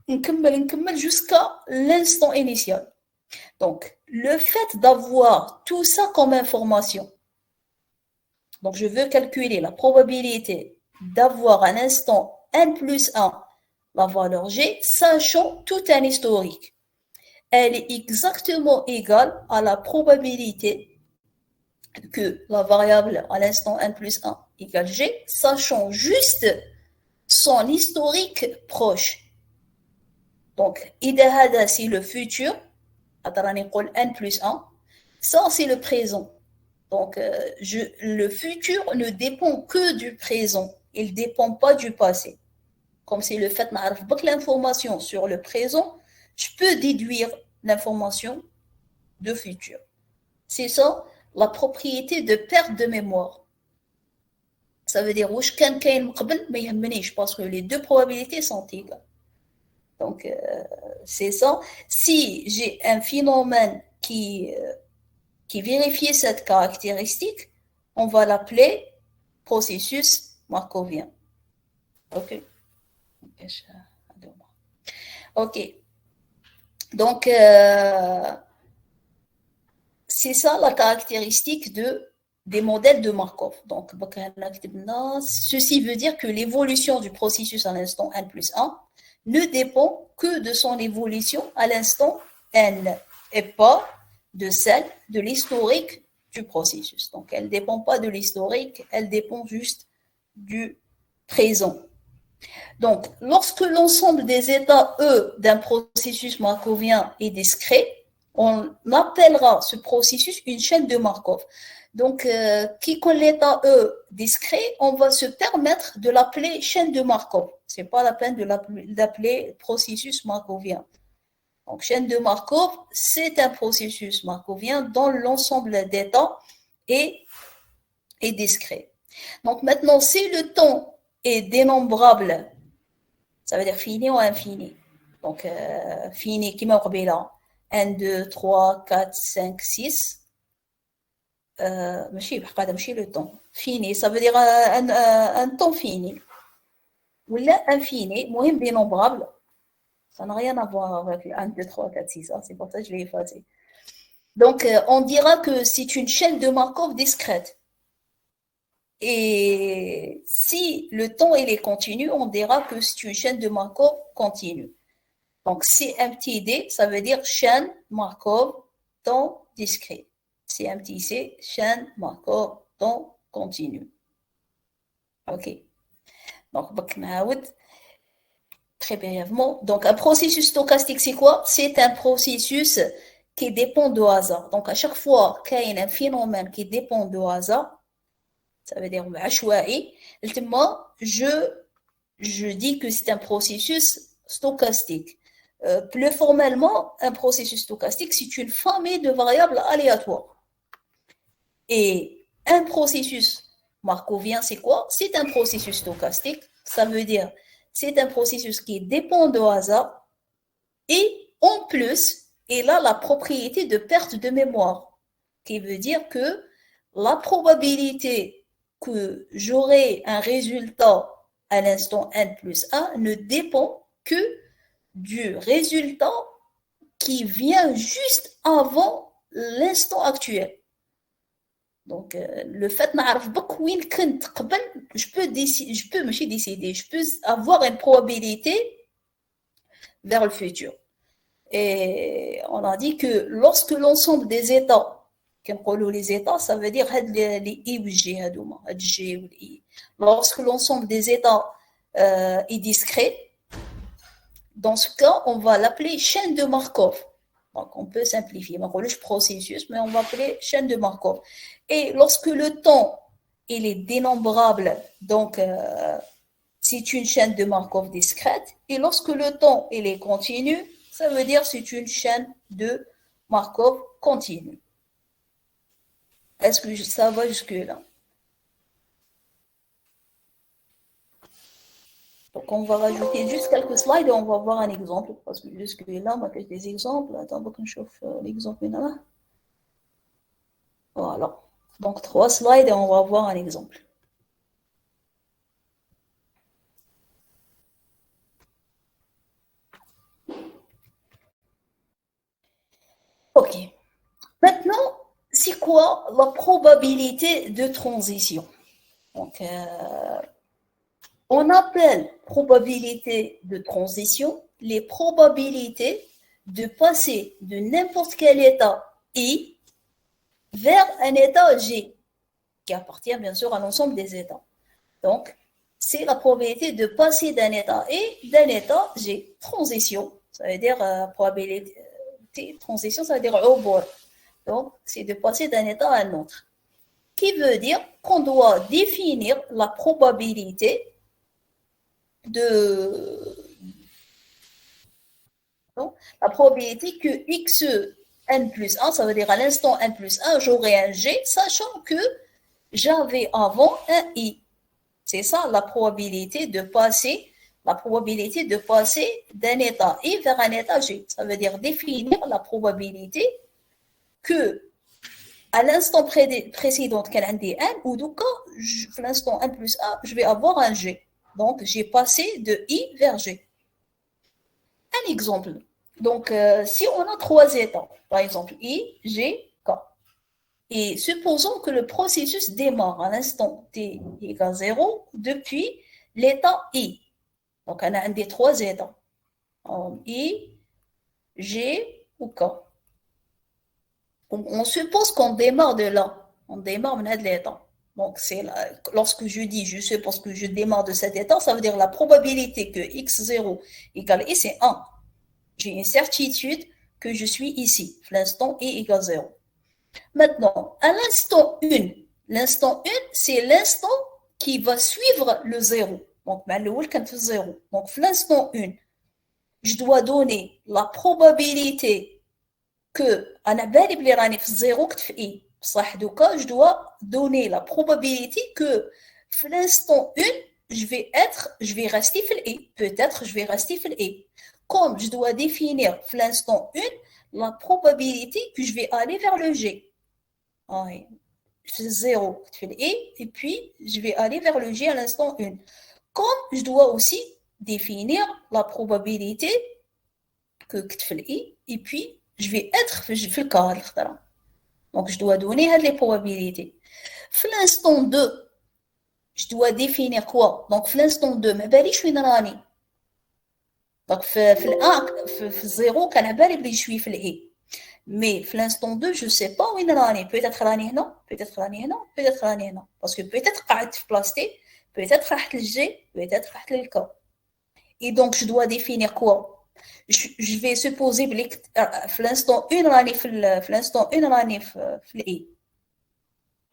نكمل jusqu'à l'instant initial. Donc, le fait d'avoir tout ça comme information, donc je veux calculer la probabilité d'avoir à l'instant n plus 1 la valeur g, sachant tout un historique. Elle est exactement égale à la probabilité que la variable à l'instant n plus 1 égale g, sachant juste son historique proche. Donc, إذا c'est le futur, n plus 1, ça c'est le présent. Donc, le futur ne dépend que du présent, il ne dépend pas du passé. Comme c'est le fait de l'information sur le présent, je peux déduire l'information de futur. C'est ça, la propriété de perte de mémoire. Ça veut dire, parce que les deux probabilités sont égales. Donc, c'est ça. Si j'ai un phénomène qui vérifie cette caractéristique, on va l'appeler processus markovien. OK. OK. Donc, c'est ça la caractéristique des modèles de Markov. Donc, ceci veut dire que l'évolution du processus à l'instant n plus 1 ne dépend que de son évolution à l'instant n et pas de celle de l'historique du processus. Donc, elle ne dépend pas de l'historique, elle dépend juste du présent. Donc, lorsque l'ensemble des états E d'un processus markovien est discret, on appellera ce processus une chaîne de Markov. Donc, qui connaît l'état E discret, on va se permettre de l'appeler chaîne de Markov. Ce n'est pas la peine de l'appeler processus markovien. Donc, chaîne de Markov, c'est un processus markovien dont l'ensemble d'états est discret. Donc, maintenant, si le temps est dénombrable, ça veut dire fini ou infini. Donc, fini, qui m'a là 1, 2, 3, 4, 5, 6. ماشي le temps. Fini, ça veut dire un temps fini. ou l'infini, moins dénombrable, ça n'a rien à voir avec le 1, 2, 3, 4, 6, c'est pour ça que je l'ai effacé. Donc, on dira que c'est une chaîne de Markov discrète. Et si le temps il est continu, on dira que c'est une chaîne de Markov continue. Donc, CMTD, ça veut dire chaîne Markov temps discret. CMTC, chaîne Markov temps continu. OK. Donc, très brièvement. Donc, un processus stochastique, c'est quoi? C'est un processus qui dépend du hasard. Donc, à chaque fois qu'il y a un phénomène qui dépend du hasard, ça veut dire عشوائي, je dis que c'est un processus stochastique. Plus formellement, un processus stochastique, c'est une famille de variables aléatoires. Et un processus markovien, c'est quoi? C'est un processus stochastique. Ça veut dire c'est un processus qui dépend du hasard et en plus, il a la propriété de perte de mémoire, qui veut dire que la probabilité que j'aurai un résultat à l'instant n plus 1 ne dépend que du résultat qui vient juste avant l'instant actuel. Donc, le fait je peux décider, je peux avoir une probabilité vers le futur. Et on a dit que lorsque l'ensemble des états, les états, ça veut dire les i ou j, lorsque l'ensemble des états est discret, dans ce cas, on va l'appeler chaîne de Markov. Donc, on peut simplifier. On va processus, mais on va appeler chaîne de Markov. Et lorsque le temps, il est dénombrable, donc c'est une chaîne de Markov discrète. Et lorsque le temps, il est continu, ça veut dire que c'est une chaîne de Markov continue. Est-ce que ça va jusque-là? Donc, on va rajouter juste quelques slides et on va voir un exemple. Parce que jusque-là, on a des exemples. Attends, on chauffe l'exemple maintenant. Voilà. Donc, 3 slides et on va voir un exemple. OK. Maintenant, c'est quoi la probabilité de transition? Donc, on appelle probabilité de transition les probabilités de passer de n'importe quel état I vers un état G, qui appartient bien sûr à l'ensemble des états. Donc, c'est la probabilité de passer d'un état I d'un état G. Transition, ça veut dire probabilité, transition, ça veut dire عبور. Donc, c'est de passer d'un état à un autre. Qui veut dire qu'on doit définir la probabilité la probabilité que x n plus 1, ça veut dire à l'instant n plus 1, j'aurai un g, sachant que j'avais avant un i. C'est ça la probabilité de passer d'un état i vers un état g. Ça veut dire définir la probabilité que à l'instant précédent qu'elle a un n, ou du cas, à l'instant n plus 1, je vais avoir un g. Donc, j'ai passé de I vers G. Un exemple. Donc, si on a 3 états, par exemple, I, G, K, et supposons que le processus démarre à l'instant t égale 0 depuis l'état I. Donc, on a un des 3 états. I, G ou K. On suppose qu'on démarre de là. On démarre de l'état. Donc, lorsque je dis je suppose que je démarre de cet état, ça veut dire la probabilité que x0 égale i, c'est 1. J'ai une certitude que je suis ici, l'instant i égale 0. Maintenant, à l'instant 1, c'est l'instant qui va suivre le 0. Donc, quand 0. Donc, l'instant 1, je dois donner la probabilité que, أنا بالي بلي راني في 0 كنت في i. Je dois donner la probabilité que l'instant 1, je vais rester في i. Peut-être je vais rester في i. Comme je dois définir l'instant 1 la probabilité que je vais aller vers le G. C'est 0 في i et puis je vais aller vers le G à l'instant 1. Comme je dois aussi définir la probabilité que كنت في I, et puis je vais être في الكار الخطرة. Donc je dois donner les probabilités. في l'instant 2, je dois définir quoi? Donc في l'instant 2 ما باليش وين راني. Donc في الان في الزيرو كان على بالي بلي شوي في الاي. Mais في l'instant 2 je sais pas وين راني. Peut-être راني هنا, peut-être راني هنا, peut-être راني هنا. Parce que peut-être قعدت في بلاصتي, peut-être رحت للجي, peut-être رحت للكا. Et donc je dois définir quoi? Je vais supposer في l'instant 1 راني في l'instant 1 راني في الاي.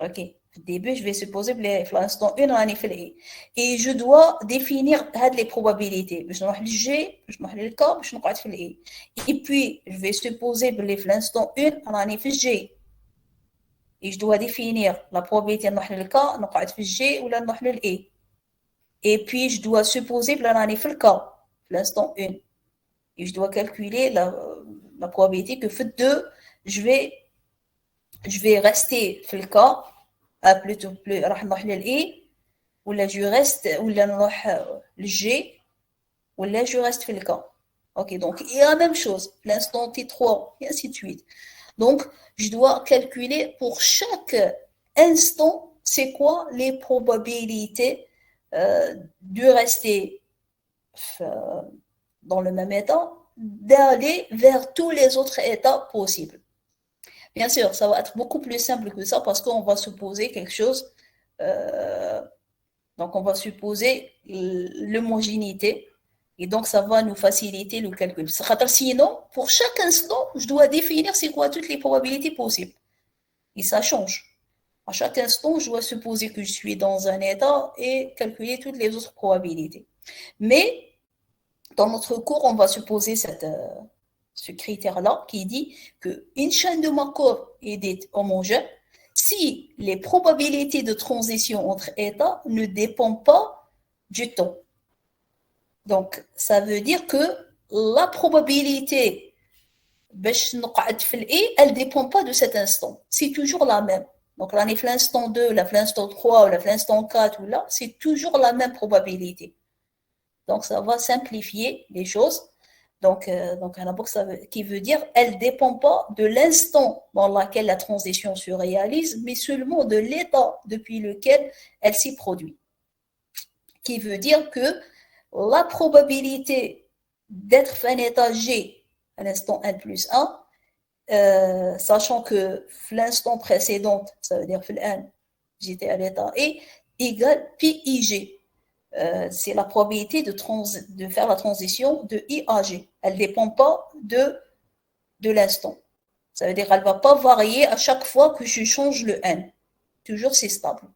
OK. Au début, je vais supposer que l'instant 1 راني في الاي. Et je dois définir les probabilités. باش نروح للجي, باش نروح للكا, باش نقعد في الاي. Et puis, je vais supposer que l'instant 1 راني في الجي. Et je dois définir la probabilité نروح للكا, نقعد في الجي ولا نروح للاي. Et puis, je dois supposer que راني في الكا, l'instant 1. Et je dois calculer la probabilité que في 2, je vais rester في الكا, plutôt راح نروح للاي, ولا je reste, ولا نروح للجي, ولا je reste في الكا. Ok, donc il y a la même chose, l'instant T3, et ainsi de suite. Donc, je dois calculer pour chaque instant, c'est quoi les probabilités de rester dans le même état, d'aller vers tous les autres états possibles. Bien sûr, ça va être beaucoup plus simple que ça parce qu'on va supposer quelque chose. Donc, on va supposer l'homogénéité. Et donc, ça va nous faciliter le calcul. Sinon, pour chaque instant, je dois définir c'est quoi toutes les probabilités possibles. Et ça change. À chaque instant, je dois supposer que je suis dans un état et calculer toutes les autres probabilités. Mais, dans notre cours, on va supposer ce critère-là qui dit qu'une chaîne de Markov est homogène si les probabilités de transition entre états ne dépendent pas du temps. Donc, ça veut dire que la probabilité elle ne dépend pas de cet instant. C'est toujours la même. Donc, là, l'instant 2, l'instant 3, ou l'instant 4, ou là, c'est toujours la même probabilité. Donc, ça va simplifier les choses. Donc un abord qui veut dire elle ne dépend pas de l'instant dans lequel la transition se réalise, mais seulement de l'état depuis lequel elle s'y produit. Qui veut dire que la probabilité d'être fait un état G à l'instant n plus 1, sachant que l'instant précédent, ça veut dire que n, j'étais à l'état E, égale PIG. C'est la probabilité de faire la transition de I à G. Elle ne dépend pas de l'instant. Ça veut dire qu'elle ne va pas varier à chaque fois que je change le N. Toujours c'est stable.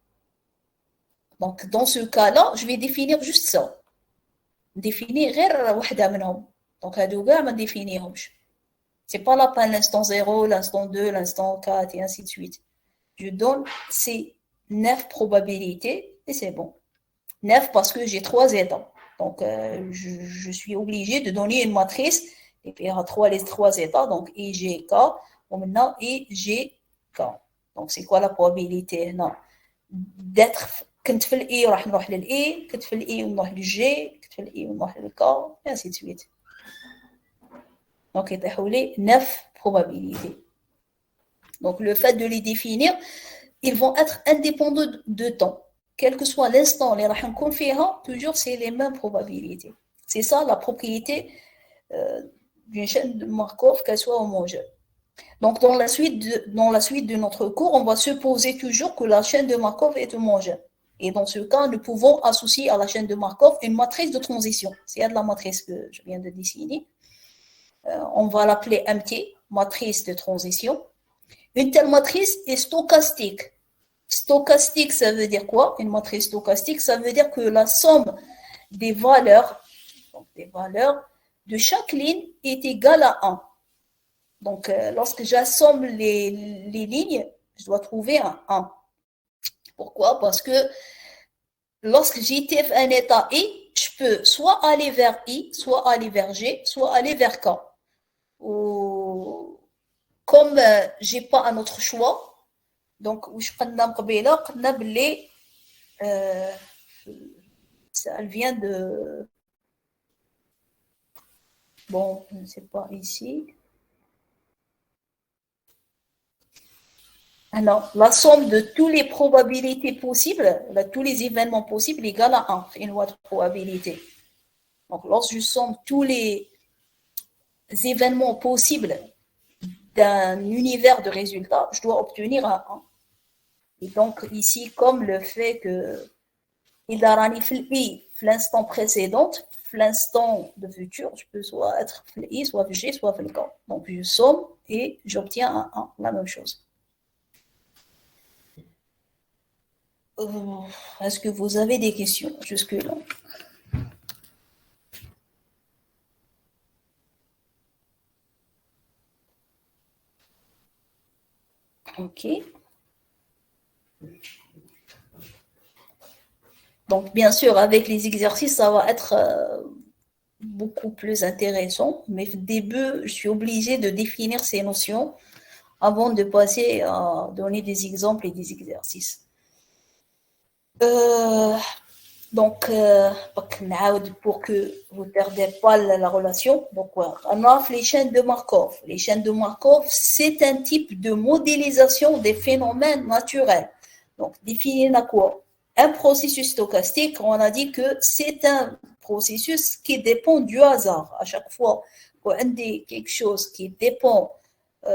Donc dans ce cas-là, je vais définir juste ça. Définir غير واحدة منهم. Donc هادو كاع ما définirهمش. C'est pas la peine l'instant 0, l'instant 2, l'instant 4 et ainsi de suite. Je donne ces 9 probabilités et c'est bon. 9 parce que j'ai 3 états. Donc, je suis obligé de donner une matrice et puis il y aura les 3 états. Donc, I, G, K. Bon, maintenant, I, G, K. Donc, c'est quoi la probabilité? Non. D'être, كنت في الإي راح نروح للإي, كنت في الإي ونروح للجي, كنت في الإي ونروح للك, et ainsi de suite. Donc, يطيحوا لي 9 probabilités. Donc, le fait de les définir, ils vont être indépendants de temps. Quel que soit l'instant, les رح فيها, toujours c'est les mêmes probabilités. C'est ça la propriété d'une chaîne de Markov qu'elle soit homogène. Donc dans la suite de notre cours, on va supposer toujours que la chaîne de Markov est homogène. Et dans ce cas, nous pouvons associer à la chaîne de Markov une matrice de transition. C'est la matrice que je viens de dessiner. On va l'appeler MT, matrice de transition. Une telle matrice est stochastique. Stochastique, ça veut dire quoi? Une matrice stochastique, ça veut dire que la somme des valeurs de chaque ligne est égale à 1. Donc, lorsque j'assomme les lignes, je dois trouver un 1. Pourquoi? Parce que lorsque j'étais un état I, je peux soit aller vers I, soit aller vers G, soit aller vers K. Ou comme je n'ai pas un autre choix, donc واش قلنا من قبيله قلنا باللي elle vient de... Bon, je ne sais pas ici. Alors, la somme de toutes les probabilités possibles, tous les événements possibles, égale à 1, une loi de probabilité. Donc, lorsque je somme tous les événements possibles d'un univers de résultats, je dois obtenir un 1. Et donc, ici, comme le fait que il a rani I, l'instant précédent, l'instant de futur, je peux soit être I, soit G, soit K. Donc, je somme et j'obtiens un 1, la même chose. Est-ce que vous avez des questions jusque-là? Ok. Donc, bien sûr, avec les exercices, ça va être beaucoup plus intéressant. Mais au début, je suis obligée de définir ces notions avant de passer à donner des exemples et des exercices. Donc, pour que vous ne perdez pas la relation, donc, on a les chaînes de Markov. Les chaînes de Markov, c'est un type de modélisation des phénomènes naturels. Donc, définir à quoi? Un processus stochastique, on a dit que c'est un processus qui dépend du hasard. À chaque fois qu'on dit quelque chose qui dépend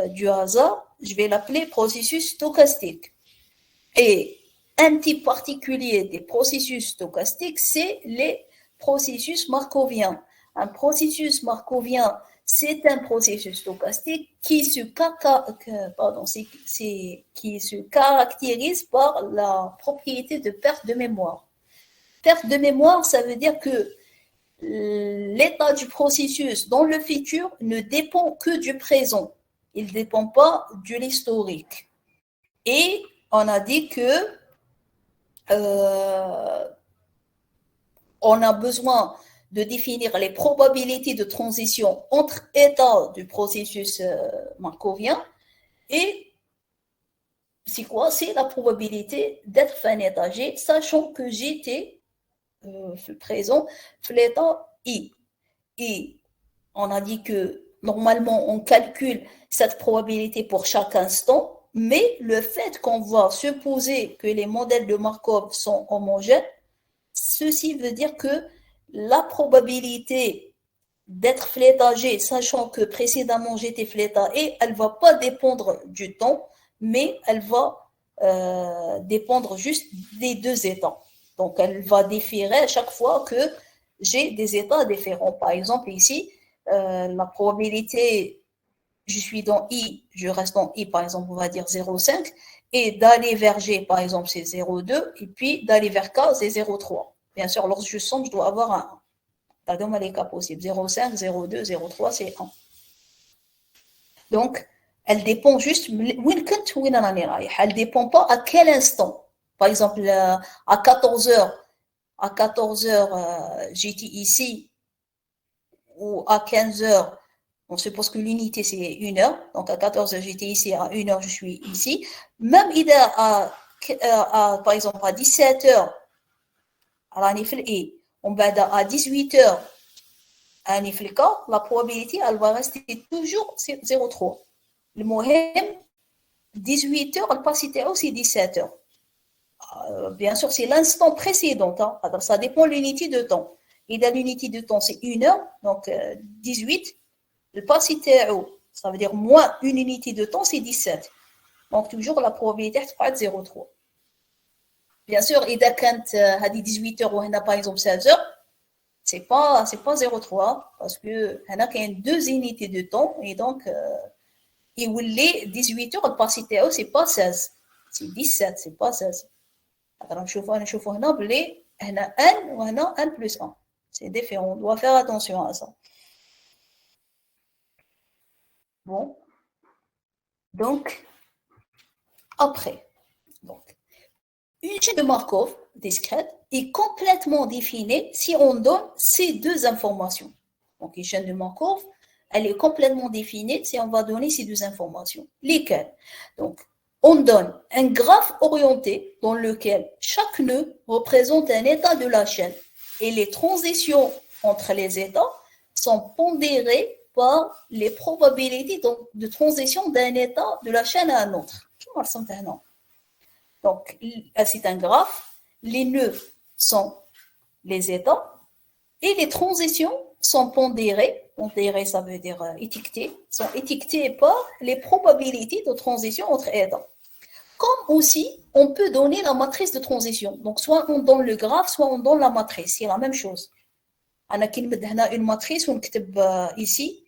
du hasard, je vais l'appeler processus stochastique. Et un type particulier des processus stochastiques, c'est les processus markoviens. Un processus markovien, c'est un processus stochastique qui se caractérise par la propriété de perte de mémoire. Perte de mémoire, ça veut dire que l'état du processus dans le futur ne dépend que du présent. Il ne dépend pas de l'historique. Et on a dit que on a besoin de définir les probabilités de transition entre états du processus markovien et c'est quoi? C'est la probabilité d'être un état G, sachant que j'étais présent dans l'état I. Et on a dit que normalement on calcule cette probabilité pour chaque instant, mais le fait qu'on va supposer que les modèles de Markov sont homogènes, ceci veut dire que la probabilité d'être θ G, sachant que précédemment j'étais θ E, elle ne va pas dépendre du temps, mais elle va dépendre juste des deux états. Donc, elle va différer à chaque fois que j'ai des états différents. Par exemple, ici, la probabilité, je suis dans I, je reste dans I, par exemple, on va dire 0,5, et d'aller vers G, par exemple, c'est 0,2, et puis d'aller vers K, c'est 0,3. Bien sûr, lorsque je somme, je dois avoir un 1. Dans les cas possibles, 0,5, 0,2, 0,3, c'est 1. Donc, elle dépend juste, elle ne dépend pas à quel instant. Par exemple, à 14 heures, j'étais ici, ou à 15 heures, on suppose que l'unité c'est 1 heure, donc à 14 heures j'étais ici, à 1 heure je suis ici. Même par exemple à 17 heures, à 18 heures, la probabilité elle va rester toujours 0,3. Le mohem 18 heures, elle passe aussi 17 heures. Bien sûr, c'est l'instant précédent. Hein. Ça dépend de l'unité de temps. Et dans l'unité de temps, c'est 1 heure, donc 18. Le passe ça veut dire moins une unité de temps, c'est 17. Donc toujours la probabilité de 0,3. Bien sûr, et quand il y a 18 heures ou par exemple 16 heures, c'est pas 0,3 parce que il y a deux unités de temps et donc et où les 18 heures, le passe c'est pas 16, c'est 17, c'est pas 16. Alors, نشوفوا هنا بلي هنا n وهنا n plus 1. C'est différent, on doit faire attention à ça. Bon. Donc, après. Donc, une chaîne de Markov discrète est complètement définie si on donne ces deux informations. Donc, une chaîne de Markov, elle est complètement définie si on va donner ces deux informations. Lesquelles? Donc, on donne un graphe orienté dans lequel chaque nœud représente un état de la chaîne. et les transitions entre les états sont pondérées par les probabilités de transition d'un état de la chaîne à un autre. Donc, c'est un graphe. Les nœuds sont les états et les transitions sont pondérées. Pondérées, ça veut dire étiquetées. Sont étiquetées par les probabilités de transition entre états. Comme aussi, on peut donner la matrice de transition. Donc, soit on donne le graphe, soit on donne la matrice. C'est la même chose. On a une matrice, on écrit ici.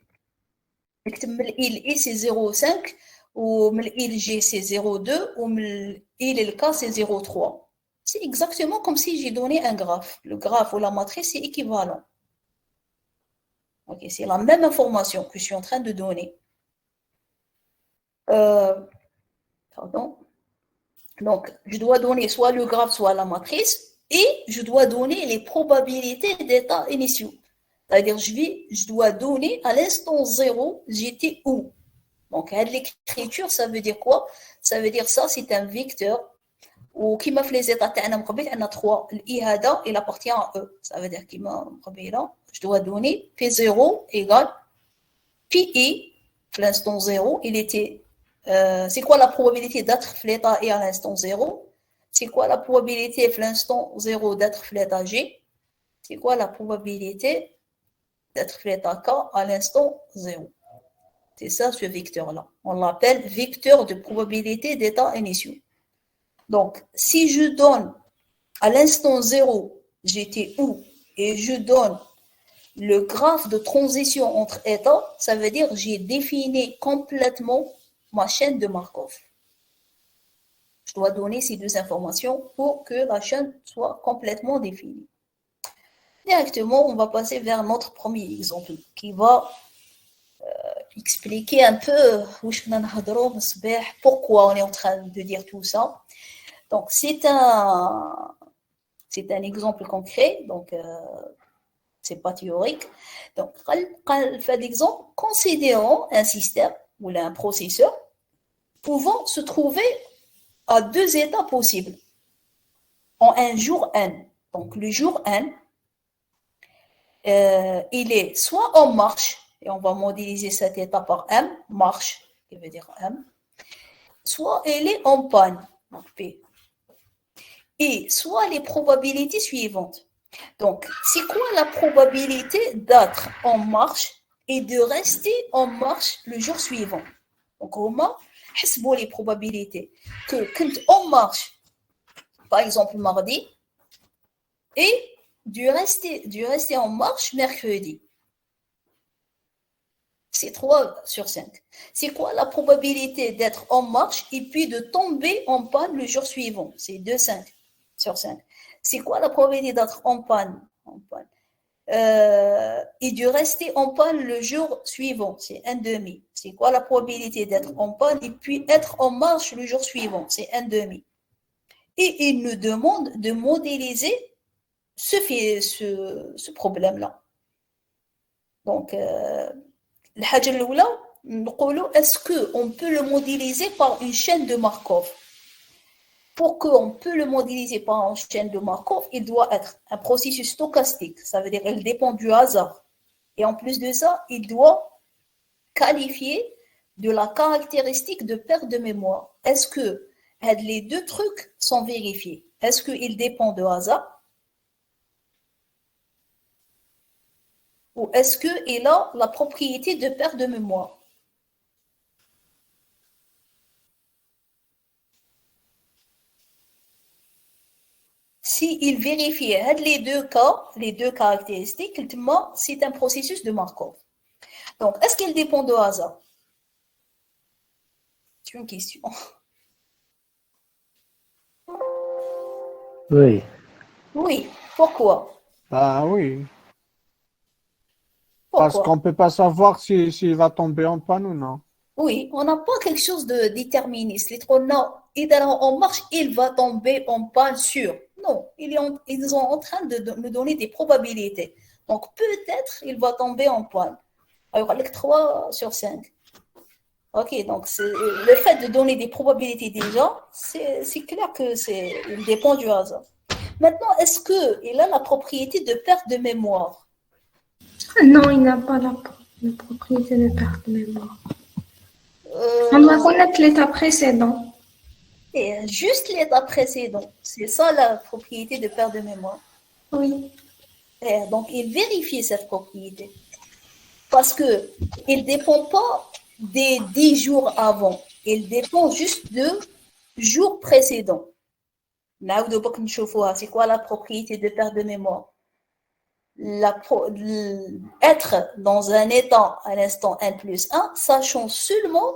Il I c'est 0,5 ou il G c'est 0,2 ou il K c'est 0,3. C'est exactement comme si j'ai donné un graphe. Le graphe ou la matrice c'est équivalent. Okay, c'est la même information que je suis en train de donner. Pardon. Donc, je dois donner soit le graphe, soit la matrice, et je dois donner les probabilités d'états initiaux. C'est-à-dire, je dois donner à l'instant 0, j'étais où. Donc, l'écriture, ça veut dire quoi? Ça veut dire ça, c'est un vecteur. Ou qui m'a fait les états, on a 3. I hada, il appartient à E. Ça veut dire qu'il m'a là. Je dois donner P0 égale Pi, l'instant 0, il était. C'est quoi la probabilité d'être l'état E à l'instant 0? C'est quoi la probabilité de l'instant 0 d'être l'état G? C'est quoi la probabilité d'être l'état K à l'instant 0? C'est ça, ce vecteur-là. On l'appelle vecteur de probabilité d'état initiaux. Donc, si je donne à l'instant 0, j'étais où, et je donne le graphe de transition entre états, ça veut dire que j'ai défini complètement ma chaîne de Markov. Je dois donner ces deux informations pour que la chaîne soit complètement définie. Directement, on va passer vers notre premier exemple qui va expliquer un peu pourquoi on est en train de dire tout ça. Donc, c'est un exemple concret, donc c'est pas théorique. Donc, fait d'exemple, considérons un système ou un processeur pouvant se trouver à deux états possibles en un jour n. Donc, le jour n, il est soit en marche, et on va modéliser cet état par M, marche, qui veut dire M, soit il est en panne, donc P. Et soit les probabilités suivantes. Donc, c'est quoi la probabilité d'être en marche et de rester en marche le jour suivant? Donc, comment حسبوا les probabilités que quand on marche, par exemple mardi, et de rester en marche mercredi. C'est 3 sur 5. C'est quoi la probabilité d'être en marche et puis de tomber en panne le jour suivant? C'est 2,5 sur 5. C'est quoi la probabilité d'être en panne et de rester en panne le jour suivant? C'est 1,5. C'est quoi la probabilité d'être en panne et puis être en marche le jour suivant? C'est 1,5. Et il nous demande de modéliser ce problème-là. Donc, est-ce qu'on peut le modéliser par une chaîne de Markov? Pour qu'on peut le modéliser par une chaîne de Markov, il doit être un processus stochastique. Ça veut dire qu'il dépend du hasard. Et en plus de ça, il doit qualifier de la caractéristique de perte de mémoire. Est-ce que les deux trucs sont vérifiés? Est-ce qu'il dépend de hasard? Ou est-ce qu'il a la propriété de perte de mémoire? S'il vérifie les deux cas, les deux caractéristiques, c'est un processus de Markov. Donc, est-ce qu'il dépend de hasard? C'est une question. Oui. Oui. Pourquoi? Ah oui. Pourquoi? Parce qu'on ne peut pas savoir s'il va tomber en panne ou non. Oui, on n'a pas quelque chose de déterministe. En marche, il va tomber en panne sûr. Non, ils sont en train de nous donner des probabilités. Donc, peut-être il va tomber en panne. Alors, avec 3 sur 5. Ok, donc le fait de donner des probabilités déjà, c'est clair que il dépend du hasard. Maintenant, est-ce qu'il a la propriété de perte de mémoire? Non, il n'a pas la propriété de perte de mémoire. On Euh, doit connaître l'état précédent. et juste l'état précédent, c'est ça la propriété de perte de mémoire. Oui. Et donc, il vérifie cette propriété. Parce que il ne dépend pas des 10 jours avant. Il dépend juste de jours précédents. C'est quoi la propriété de perte de mémoire? Être dans un état à l'instant n plus 1, sachant seulement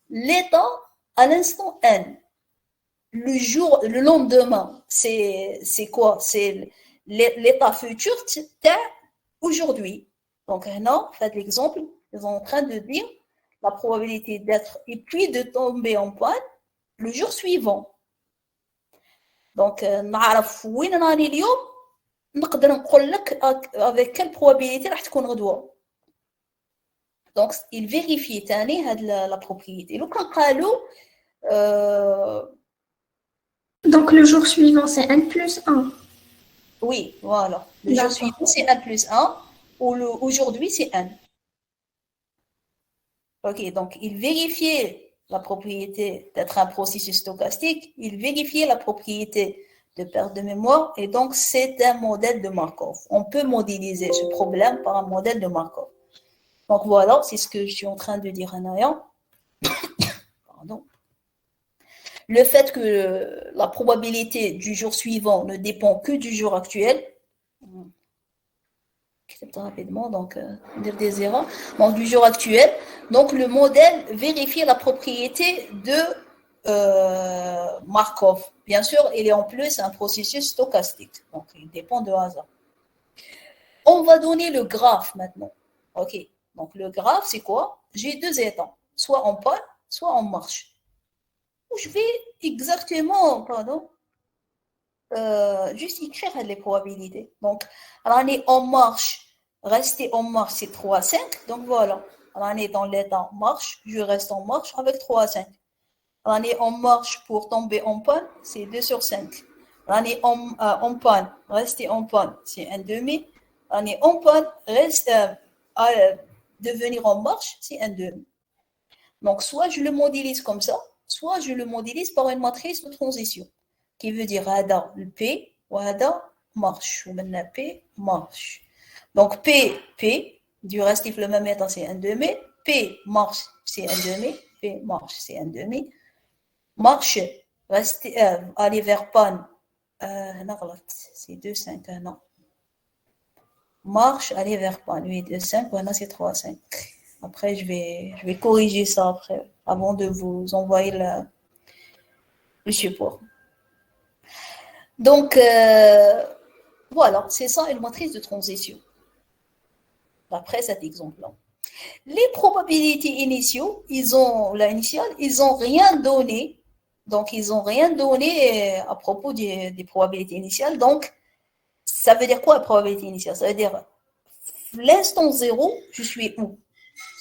l'état à l'instant n. Le lendemain, c'est quoi? C'est l'état futur aujourd'hui. Donc, là, faites l'exemple, ils sont en train de dire la probabilité d'être et puis de tomber en panne le jour suivant. Donc, نعرف وين راني اليوم نقدر نقول لك avec quelle probabilité راح تكون غدوة. Donc, il vérifie تاني هاد la propriété. لو كان قالوا Donc, le jour suivant, c'est n plus 1. oui, voilà. Le jour suivant, c'est n plus 1. Ou aujourd'hui, c'est n. Ok, donc il vérifiait la propriété d'être un processus stochastique, il vérifiait la propriété de perte de mémoire, et donc c'est un modèle de Markov. On peut modéliser ce problème par un modèle de Markov. Donc voilà, c'est ce que je suis en train de dire à Naya. Pardon. Le fait que la probabilité du jour suivant ne dépend que du jour actuel, rapidement, donc dire des erreurs, donc du jour actuel, donc le modèle vérifie la propriété de Markov. Bien sûr, il est en plus un processus stochastique, donc il dépend de hasard. On va donner le graphe maintenant. Ok, donc le graphe, c'est quoi? J'ai deux états, soit en panne, soit en marche. Je vais exactement, juste écrire les probabilités. Donc, on est en marche. Rester en marche, c'est 3 à 5. Donc, voilà. On est dans l'état en marche. Je reste en marche avec 3 à 5. On est en marche pour tomber en panne, c'est 2 sur 5. On est en panne. Rester en panne, c'est 1 demi. On est en panne. Devenir en marche, c'est 1 demi. Donc, soit je le modélise comme ça, soit je le modélise par une matrice de transition. Qui veut dire هذا le P وهذا marche ومنها P marche. Donc P du restif le même état c'est 1 demi, P marche c'est 1 demi, P marche c'est 1 demi. Marche rester aller vers panne c'est 2 5 non. Marche aller vers panne 8 2 5 voilà c'est 3 5. Après je vais corriger ça après avant de vous envoyer le support. Donc, voilà, c'est ça une matrice de transition, d'après cet exemple-là. Les probabilités initiaux, ils ont rien donné. Donc, ils n'ont rien donné à propos des probabilités initiales. Donc, ça veut dire quoi la probabilité initiale? Ça veut dire, l'instant 0, je suis où?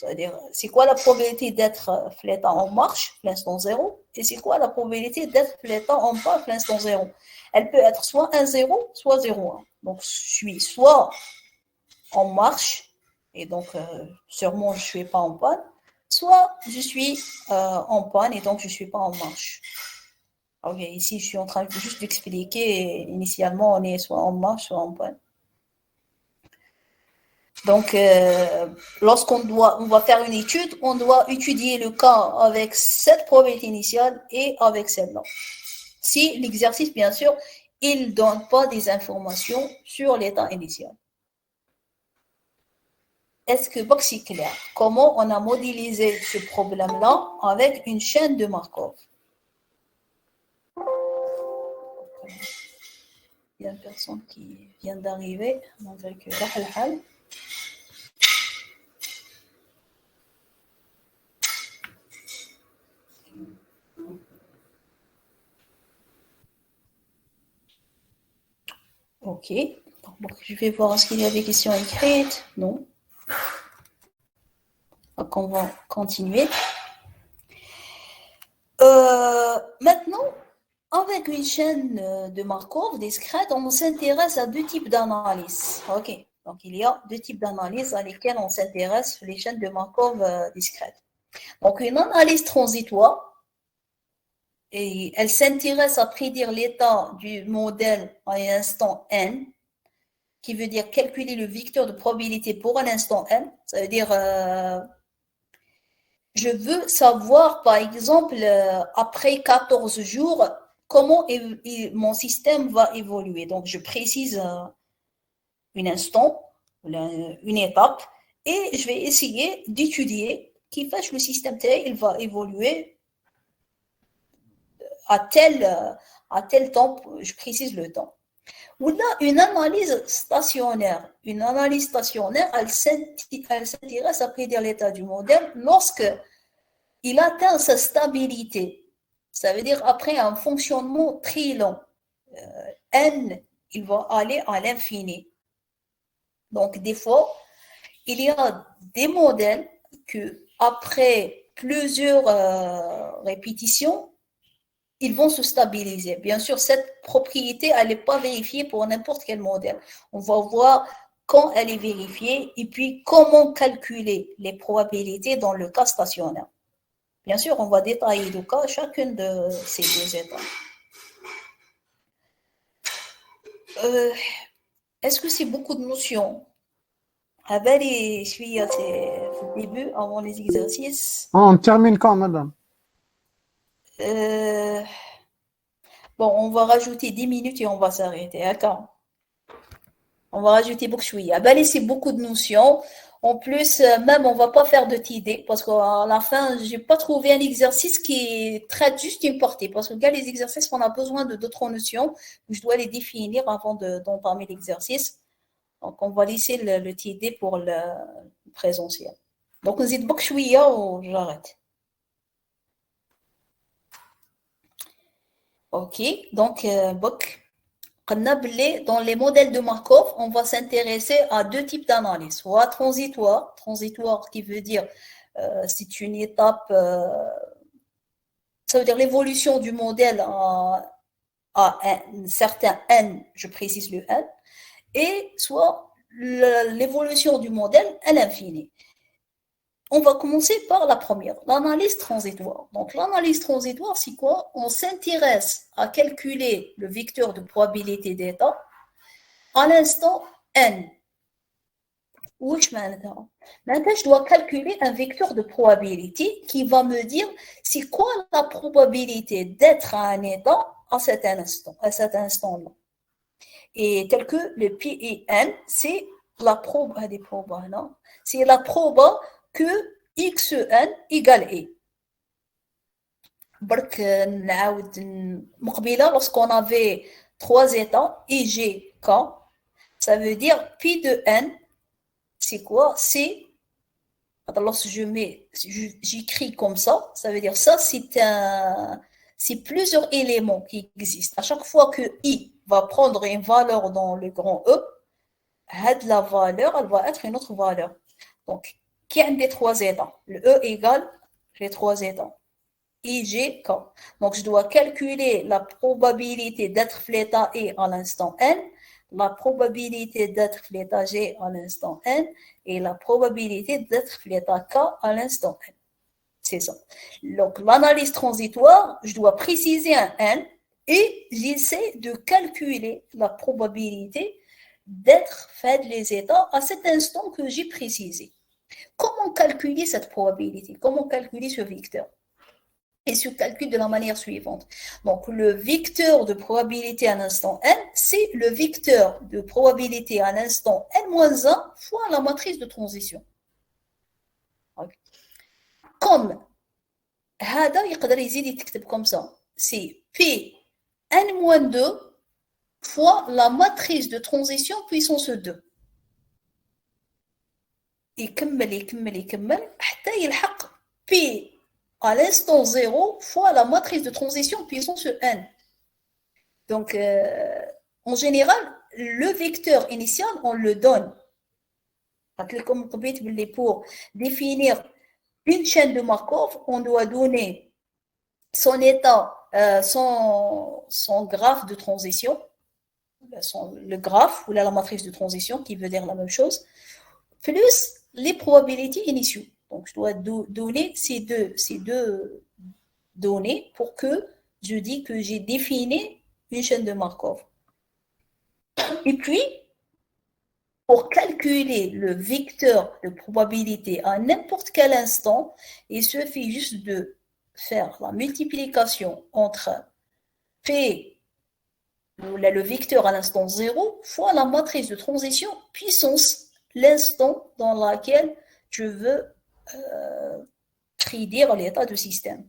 Ça veut dire, c'est quoi la probabilité d'être flottant en marche, l'instant 0, et c'est quoi la probabilité d'être flottant en panne, l'instant 0. Elle peut être soit 1, 0, soit 0, 1. Donc, je suis soit en marche, et donc, sûrement, je ne suis pas en panne, soit je suis en panne, et donc, je ne suis pas en marche. Ok, ici, je suis en train juste d'expliquer, initialement, on est soit en marche, soit en panne. Donc, lorsqu'on va faire une étude, on doit étudier le cas avec cette probabilité initiale et avec celle-là. Si l'exercice, bien sûr, il ne donne pas des informations sur l'état initial. Est-ce que c'est clair? Comment on a modélisé ce problème-là avec une chaîne de Markov? Il y a une personne qui vient d'arriver, malgré que ok, donc, je vais voir est-ce qu'il y a des questions écrites. Non. Donc on va continuer. Maintenant, Avec une chaîne de Markov discrète, on s'intéresse à deux types d'analyses. Ok, donc il y a deux types d'analyses à lesquelles on s'intéresse sur les chaînes de Markov discrètes. Donc une analyse transitoire, et elle s'intéresse à prédire l'état du modèle à un instant n, qui veut dire calculer le vecteur de probabilité pour un instant n. Ça veut dire je veux savoir, par exemple, après 14 jours, comment mon système va évoluer. Donc, je précise un instant, une étape, et je vais essayer d'étudier qui fait que le système tel, il va évoluer à tel temps, je précise le temps. Ou là, une analyse stationnaire. Une analyse stationnaire, elle s'intéresse à prédire l'état du modèle lorsque il atteint sa stabilité. Ça veut dire après un fonctionnement très long. N, il va aller à l'infini. Donc, des fois, il y a des modèles que après plusieurs répétitions, ils vont se stabiliser. Bien sûr, cette propriété, elle n'est pas vérifiée pour n'importe quel modèle. On va voir quand elle est vérifiée et puis comment calculer les probabilités dans le cas stationnaire. Bien sûr, on va détailler le cas, chacune de ces deux étapes. Est-ce que c'est beaucoup de notions? Je suis au début, avant les exercices. On termine quand, madame? Bon, on va rajouter 10 minutes et on va s'arrêter. D'accord. On va rajouter beaucoup de choses. C'est beaucoup de notions. En plus, même, on ne va pas faire de TD parce qu'à la fin, je n'ai pas trouvé un exercice qui traite juste une portée. Parce que les exercices, on a besoin de d'autres notions. Je dois les définir avant d'entamer l'exercice. Donc, on va laisser le TD pour le présentiel. Donc, on dit beaucoup ou j'arrête. Ok, donc, dans les modèles de Markov, on va s'intéresser à deux types d'analyse. Soit transitoire qui veut dire c'est une étape, ça veut dire l'évolution du modèle à un certain n, je précise le n, et soit l'évolution du modèle à l'infini. On va commencer par la première, l'analyse transitoire. Donc, l'analyse transitoire, c'est quoi? On s'intéresse à calculer le vecteur de probabilité d'état à l'instant n. Maintenant, je dois calculer un vecteur de probabilité qui va me dire c'est quoi la probabilité d'être à un état à cet instant-là. Et tel que le P et N, c'est la proba que xn égale e. Lorsqu'on avait 3 états, I, G, K, ça veut dire P de N, c'est quoi? C'est, lorsque j'écris comme ça veut dire ça, c'est plusieurs éléments qui existent. À chaque fois que I va prendre une valeur dans le grand E, la valeur, elle va être une autre valeur. Donc, qui a des 3 états? Le E égale les 3 états. I, G, K. Donc, je dois calculer la probabilité d'être l'état E à l'instant N, la probabilité d'être l'état G à l'instant N et la probabilité d'être l'état K à l'instant N. C'est ça. Donc, l'analyse transitoire, je dois préciser un N et j'essaie de calculer la probabilité d'être fait les états à cet instant que j'ai précisé. Comment calculer cette probabilité? Comment calculer ce vecteur? Et se calcule de la manière suivante. Donc, le vecteur de probabilité à l'instant n, c'est le vecteur de probabilité à l'instant n-1 fois la matrice de transition. Comme, comme ça, c'est P n-2 fois la matrice de transition puissance 2. يكمل حتى يلحق P à l'instant 0 fois la matrice de transition puissance n. Donc, en général, le vecteur initial, on le donne. Pour définir une chaîne de Markov, on doit donner son état son graphe de transition, le graphe ou la matrice de transition qui veut dire la même chose, plus les probabilités initiaux. Donc, je dois donner ces deux données pour que je dise que j'ai défini une chaîne de Markov. Et puis, pour calculer le vecteur de probabilité à n'importe quel instant, il suffit juste de faire la multiplication entre P, le vecteur à l'instant 0, fois la matrice de transition puissance l'instant dans lequel je veux prédire l'état du système.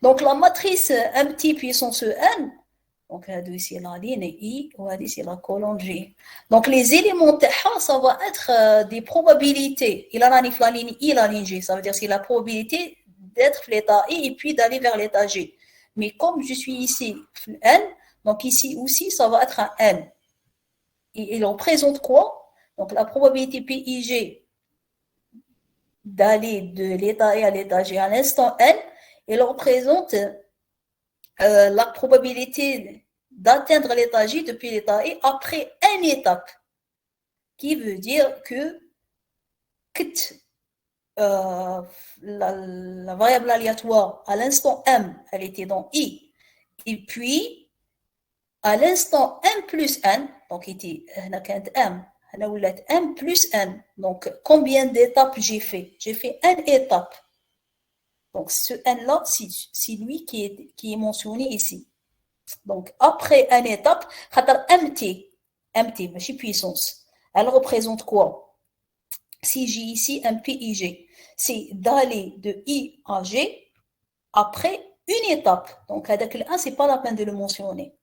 Donc, la matrice MT puissance N, donc c'est la ligne I, ou c'est la colonne G. Donc, les éléments تاعها, ça va être des probabilités. Il en a la ligne I, la ligne G. Ça veut dire que c'est la probabilité d'être l'état I et puis d'aller vers l'état G. Mais comme je suis ici N, donc ici aussi, ça va être un N. Et il représente quoi? Donc, la probabilité PIG d'aller de l'état I à l'état G à l'instant N, il représente la probabilité d'atteindre l'état J depuis l'état I après une étape, qui veut dire que la variable aléatoire à l'instant M, elle était dans I, et puis à l'instant M plus N, donc était M, M plus N, donc combien d'étapes j'ai fait? J'ai fait une étape. Donc, ce N-là, c'est lui qui est mentionné ici. Donc, après une étape, MT, machine puissance, elle représente quoi? Si j'ai ici un PIG, c'est d'aller de I à G après une étape. Donc, avec le 1, ce n'est pas la peine de le mentionner.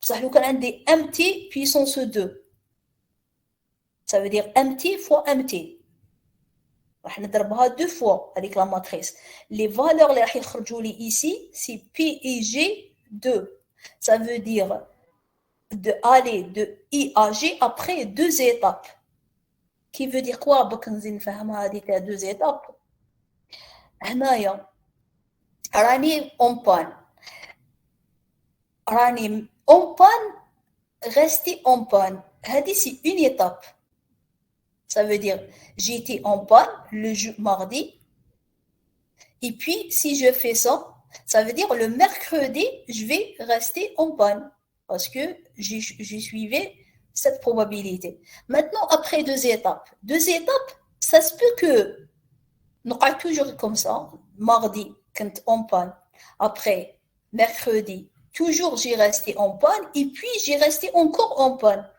Ça veut dire des MT puissance 2. Ça veut dire MT fois MT. راح نضربها deux fois avec la matrice. Les valeurs اللي راح يخرجوا لي ici, c'est P et G 2. Ça veut dire de aller de I à G après deux étapes. Qui veut dire quoi? بك نزيد نفهمها هذيك deux étapes. هنايا راني en panne. راني en panne, rester en panne. هذه c'est une étape. Ça veut dire, j'ai été en panne le mardi. Et puis, si je fais ça, ça veut dire le mercredi, je vais rester en panne. Parce que j'ai suivi cette probabilité. Maintenant, après deux étapes, ça se peut que nous sommes toujours comme ça. Mardi, quand en panne. Après, mercredi, toujours j'ai resté en panne. Et puis, j'ai resté encore en panne.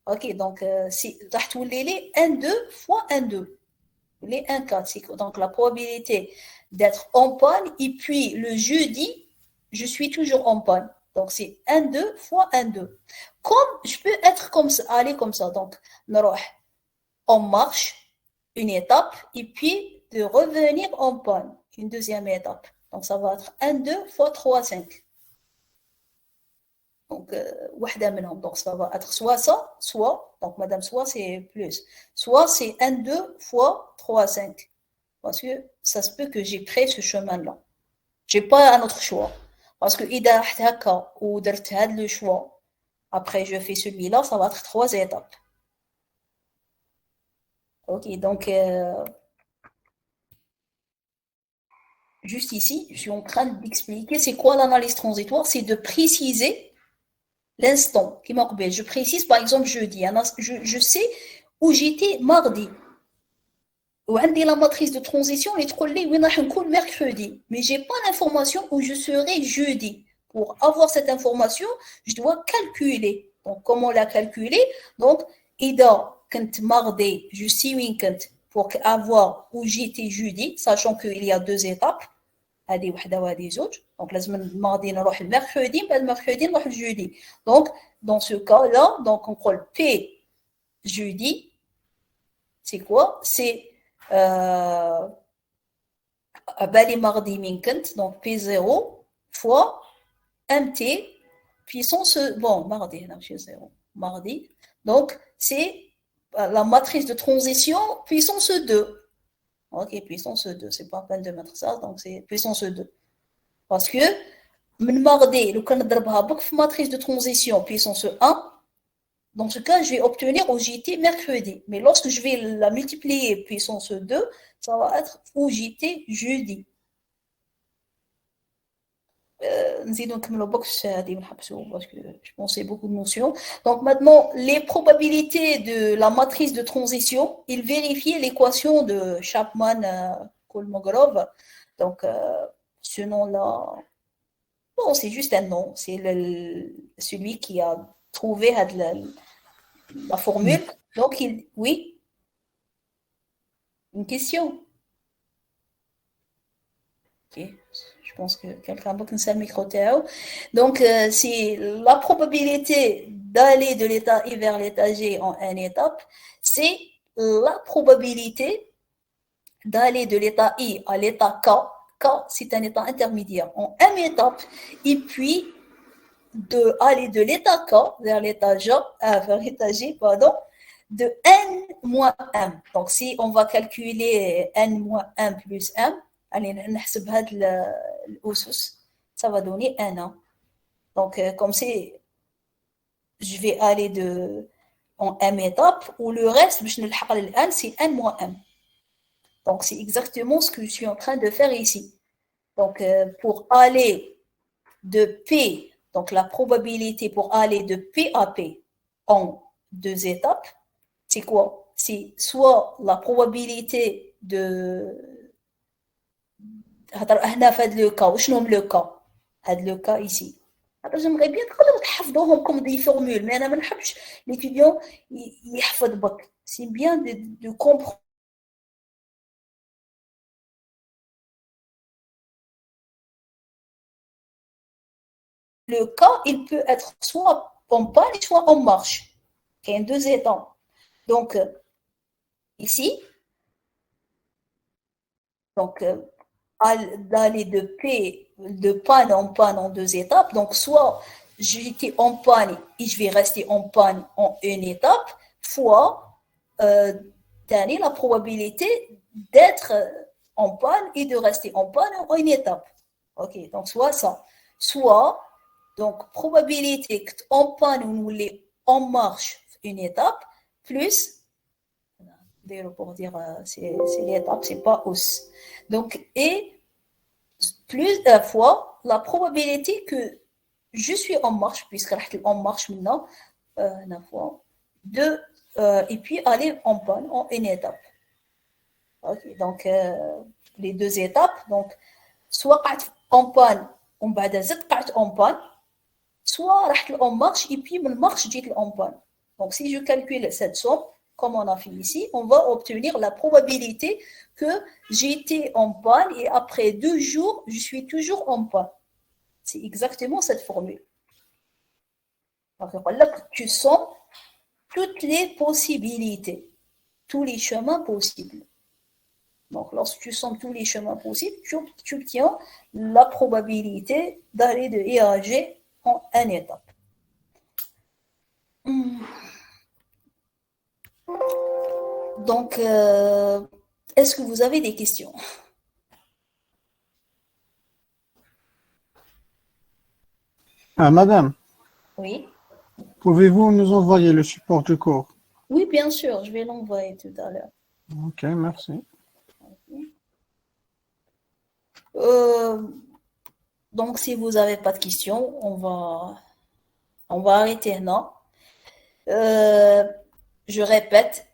Ok, donc c'est les 1,2 fois 1,2. Les 1,4. Donc la probabilité d'être en panne, et puis le jeudi, je suis toujours en panne. Donc c'est 1,2 fois 1,2. Comme je peux être comme ça, aller comme ça. Donc, on marche une étape, et puis de revenir en panne, une deuxième étape. Donc ça va être 1,2 fois 3,5. Donc, donc ça va être soit ça, soit, donc madame, soit c'est plus, soit c'est 1,2 fois 3,5. Parce que ça se peut que j'ai pris ce chemin-là. Je n'ai pas un autre choix. Parce que إذا رحت هكا ودرت هذا le choix, après je fais celui-là, ça va être 3 étapes. Ok, donc, juste ici, je suis en train d'expliquer c'est quoi l'analyse transitoire, c'est de préciser l'instant qui m'occupait. Je précise par exemple jeudi. Je sais où j'étais mardi. Ou la matrice de transition, les trollés, mercredi. Mais je n'ai pas l'information où je serai jeudi. Pour avoir cette information, je dois calculer. Donc, comment la calculer? Donc, quand mardi, je suis week-end pour avoir où j'étais jeudi, sachant qu'il y a deux étapes. هذه وحده وهذه زوج. Donc لازم الماضي نروح المرcredi, بعد المرcredi نروح الجودي. Donc dans ce cas là, donc on colle P jeudi. C'est quoi? C'est بالي mardi من كنت, donc P0 fois MT puissance mardi هنا ماشي 0 mardi. Donc c'est la matrice de transition puissance 2. Ok, puissance 2, c'est pas la peine de mettre ça, donc c'est puissance 2. Parce que, من mardi, لو كان نضربها بك في matrice de transition puissance 1, dans ce cas, je vais obtenir OJT mercredi. Mais lorsque je vais la multiplier puissance 2, ça va être OJT jeudi. نزيدو نكملو بوكس هادي ونحبسو parce que je pensais beaucoup de notions. Donc maintenant, les probabilités de la matrice de transition, il vérifie l'équation de Chapman-Kolmogorov. Donc ce nom-là, bon, c'est juste un nom, c'est celui qui a trouvé la formule. Donc oui, une question. Ok. Je pense que quelqu'un a besoin de micro. Donc, c'est la probabilité d'aller de l'état I vers l'état G en une étape, c'est la probabilité d'aller de l'état I à l'état K. K, c'est un état intermédiaire en une étape, et puis d'aller de l'état K vers l'état G, pardon, de n moins m. Donc, si on va calculer n moins 1 plus m, allez, نحسب هاد الأسس, ça va donner 1. Donc, comme c'est, je vais aller en m étape, ou le reste, c'est n moins m. Donc, c'est exactement ce que je suis en train de faire ici. Donc, pour aller de P, donc la probabilité pour aller de P à P en 2 étapes, c'est quoi? C'est soit la probabilité de هنا في هذا لو كا وشنو من لو كا هذا لو كا ici. J'aimerais bien تقدروا تحفظوهم comme des formules, mais انا ما نحبش l'étudiant يحفظ بك. C'est bien de comprendre. Le cas, il peut être soit en panne, soit en marche. Il y a 2 étapes. Donc, ici, donc, d'aller de panne en 2 étapes. Donc, soit j'étais en panne et je vais rester en panne en une étape, fois la probabilité d'être en panne et de rester en panne en une étape. Ok, donc soit ça. Soit, donc, probabilité qu'en panne ou en marche une étape, plus pour dire c'est l'étape, c'est pas hausse. Donc, et plus la fois la probabilité que je suis en marche, puisque en marche maintenant, la fois, et puis aller en panne en une étape. Ok, donc les 2 étapes, donc soit en panne, on va en panne, soit en marche, et puis من marche جيت en panne. Donc si je calcule cette somme, comme on a fait ici, on va obtenir la probabilité que j'étais en panne et après 2 jours, je suis toujours en panne. C'est exactement cette formule. Donc, là, tu sens toutes les possibilités, tous les chemins possibles. Donc, lorsque tu sens tous les chemins possibles, tu obtiens la probabilité d'aller de E à G en une étape. Donc, est-ce que vous avez des questions? Madame, Oui. pouvez-vous nous envoyer le support du cours? Oui, bien sûr, je vais l'envoyer tout à l'heure. Ok, merci. Donc, si vous n'avez pas de questions, on va arrêter là. Je répète,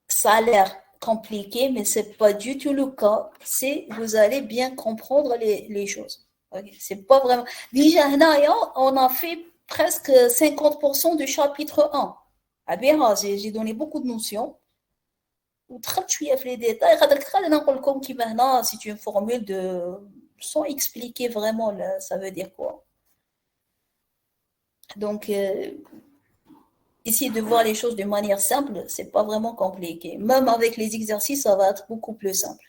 ça a l'air compliqué, mais ce n'est pas du tout le cas. Vous allez bien comprendre les choses. Okay. C'est pas vraiment. Déjà, on a fait presque 50% du chapitre 1. Ah bien, j'ai donné beaucoup de notions. ودخلت شويه في لي ديتاي خاطر نقول لكم كيما هنا c'est une formule de sans expliquer vraiment ça veut dire quoi. Donc essayer de voir les choses de manière simple, c'est pas vraiment compliqué. Même avec les exercices, ça va être beaucoup plus simple.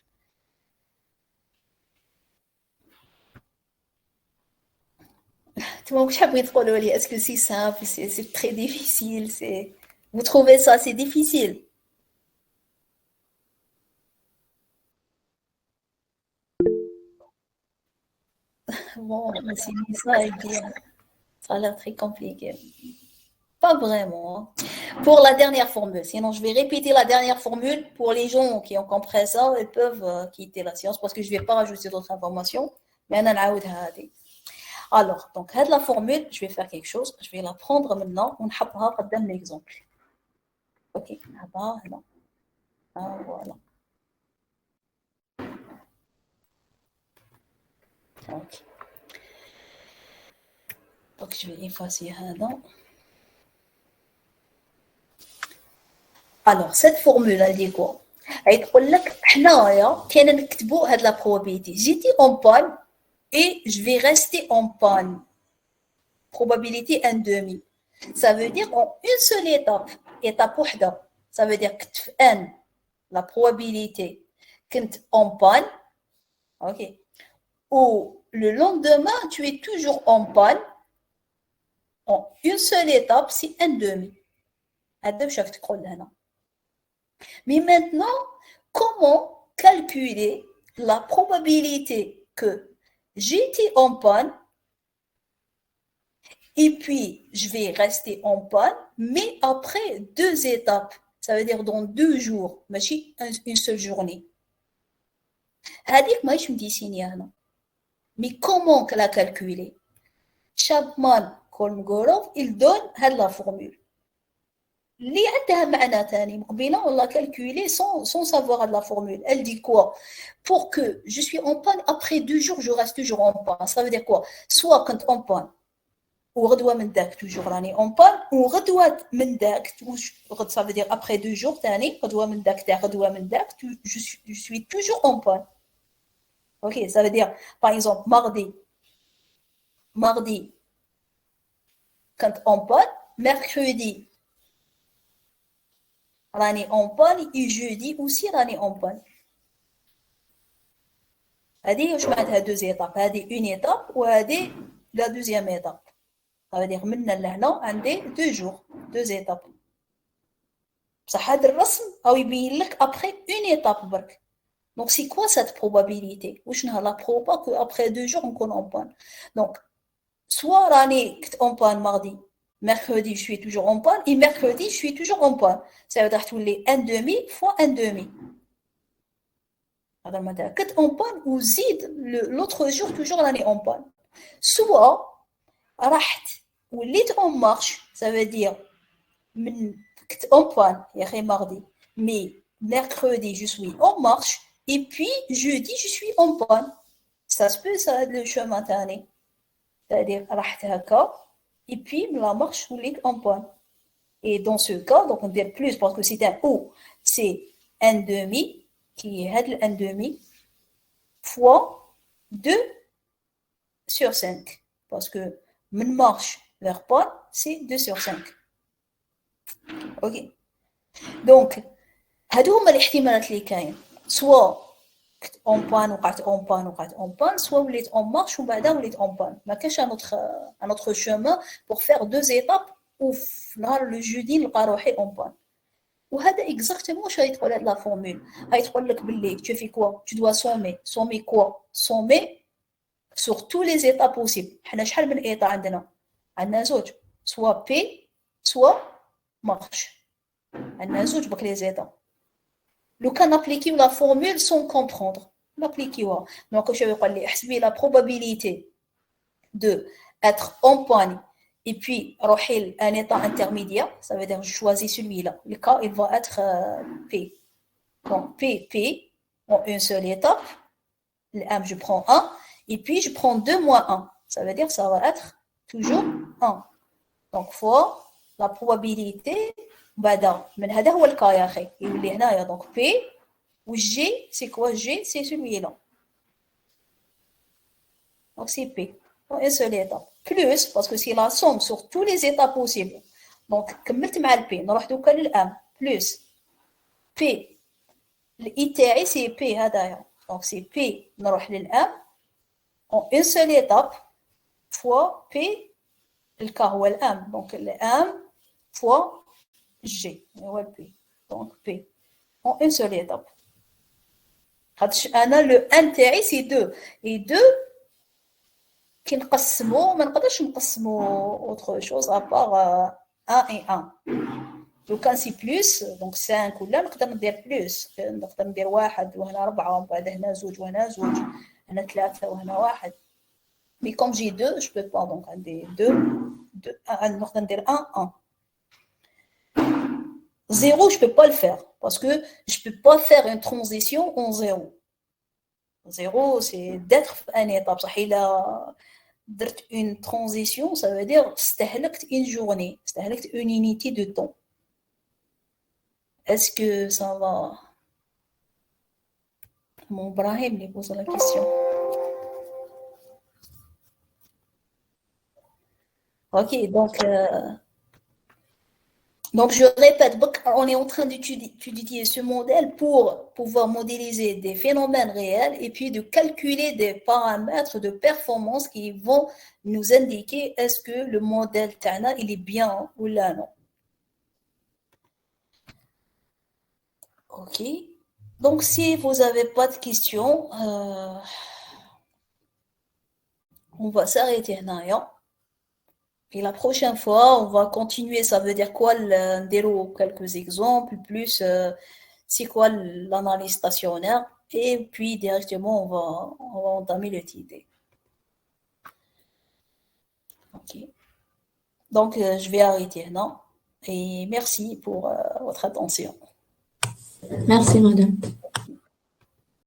Est-ce que c'est simple, c'est très difficile, vous trouvez ça c'est difficile? Bon, mais c'est ça, et bien. Ça a l'air très compliqué. Pas vraiment. Hein. Pour la dernière formule, sinon je vais répéter la dernière formule pour les gens qui ont compris ça, ils peuvent quitter la séance parce que je ne vais pas rajouter d'autres informations. Mais alors, donc, la formule, je vais faire quelque chose, je vais la prendre maintenant, on va donner l'exemple. Ok, non. Ah, voilà. Ok. Donc, je vais effacer un nom. Alors, cette formule, elle dit quoi? Elle dit لك حنايا كاين نكتبوا هاد la probabilité. J'étais en panne et je vais rester en panne. Probabilité 1/2. Ça veut dire en une seule étape وحده. Ça veut dire que N, la probabilité كنت en panne, ok. Ou le lendemain, tu es toujours en panne. En une seule étape, c'est 1/2. هذا واش راك تقول هنا. Mais maintenant, comment calculer la probabilité que j'étais en panne et puis je vais rester en panne, mais après 2 étapes, ça veut dire dans 2 jours, ماشي une seule journée. هذيك ماهيش مديسيني هنا. Mais comment la calculer? Chapman Kolmogorov, il donne la formule. اللي عندها معنى ثاني مقبله والله calculer sans savoir la formule. Elle dit quoi? Pour que je suis en panne, après 2 jours, je reste toujours en panne. Ça veut dire quoi? Soit quand en panne, وغدوة من داك toujours راني en panne, وغدوة من داك, ça veut dire après 2 jours ثاني, غدوة من داك تاع غدوة من داك, je suis toujours en panne. Ok, ça veut dire, par exemple, mardi, quand en panne, mercredi, راني en panne et jeudi aussi راني en panne. هذه واش معناتها 2 étapes. هذه une étape وهذه la deuxième étape. Ça veut dire من لهنا عندي 2 jours, 2 étapes. بصح هذا الرسم او يبين لك après une étape برك. Donc c'est quoi cette probabilité? واش نها la proba que après 2 jours on connaît en panne. Donc soit راني كنت en panne mardi, mercredi je suis toujours en panne et mercredi je suis toujours en panne. Ça veut dire تولي 1/2 fois 1/2. هذا المدى كنت en panne وزيد l'autre jour toujours راني en panne. Soit رحت وليت en marche, ça veut dire من كنت en panne يا اخي mardi, mais mercredi je suis en marche et puis jeudi je suis en panne. Ça se peut ça le chemin ثاني. C'est-à-dire رحت هكا et puis la marche وليت en panne. Et dans ce cas, donc on dit plus parce que c'est un ou, c'est 1/2 qui est 1/2 fois 2 sur 5. Parce que من marche vers panne, c'est 2 sur 5. Ok. Donc, هادو هما الاحتمالات اللي كاين. Soit en panne وقعت en panne, soit وليت en marche وبعدها وليت en panne. ما كاينش un autre chemin pour faire 2 étapes وفي نهار لو جودي نلقى روحي اون بان. وهذا اكزاكتومون واش غيتقول هاد لا فورمول. غيتقول لك باللي tu fais quoi? Tu dois sommer quoi? Sommer sur tous les états possibles. حنا شحال من état عندنا زوج, soit P soit marche. عندنا زوج بك لي états. لو كان نابليكيو لا فورمول sans comprendre, نابليكيوها. دونك واش يقول لي احسبي la probabilité de être en panne et puis un état intermédiaire, ça veut dire je choisis celui-là. Le cas, il va être P. Donc P, en une seule étape, le M, je prends 1, et puis je prends 2 moins 1. Ça veut dire ça va être toujours 1. Donc fois la probabilité, bada, من هذا هو الكا يا أخي. يولي هنايا donc P, ou G, c'est quoi G? C'est celui-là. Donc c'est P. Une seule étape. Plus, parce que c'est la somme sur tous les états possibles. Donc, كملت مع ال P. نروح دوكا لل M. Plus P. ال I تاعي c'est P هذايا. Donc, c'est P. نروح لل M. En une seule étape. Fois P. le K هو ال M. Donc, le M fois G. هو ال P. Donc, P. En une seule étape. أنا le N تاعي c'est 2. Et 2 كي نقسمو ما نقدرش نقسمو autre chose à part 1 et 1. لو كان سي بلوس دونك 5 ولا نقدر ندير بلوس، نقدر ندير 1 وهنا 4 ومن بعد هنا 2 وهنا 2 هنا 3 وهنا 1. Mais comme j'ai 2, je peux pas, donc عندي 2 نقدر ندير 1 1. 0, je peux pas le faire parce que je peux pas faire une transition en 0. 0, c'est d'être en étape. صح إلا درت une transition, ça veut dire استهلكت une journée, استهلكت une unité de temps. Est-ce que ça va? Mon Brahim lui pose la question. Ok, donc je répète, on est en train d'étudier ce modèle pour pouvoir modéliser des phénomènes réels et puis de calculer des paramètres de performance qui vont nous indiquer est-ce que le modèle Tana il est bien ou là non. Ok, donc si vous n'avez pas de questions, on va s'arrêter là. Et la prochaine fois, on va continuer. Ça veut dire quoi quelques exemples, plus c'est quoi l'analyse stationnaire, et puis directement on va entamer le TD. Ok. Donc je vais arrêter là. Et merci pour votre attention. Merci, madame.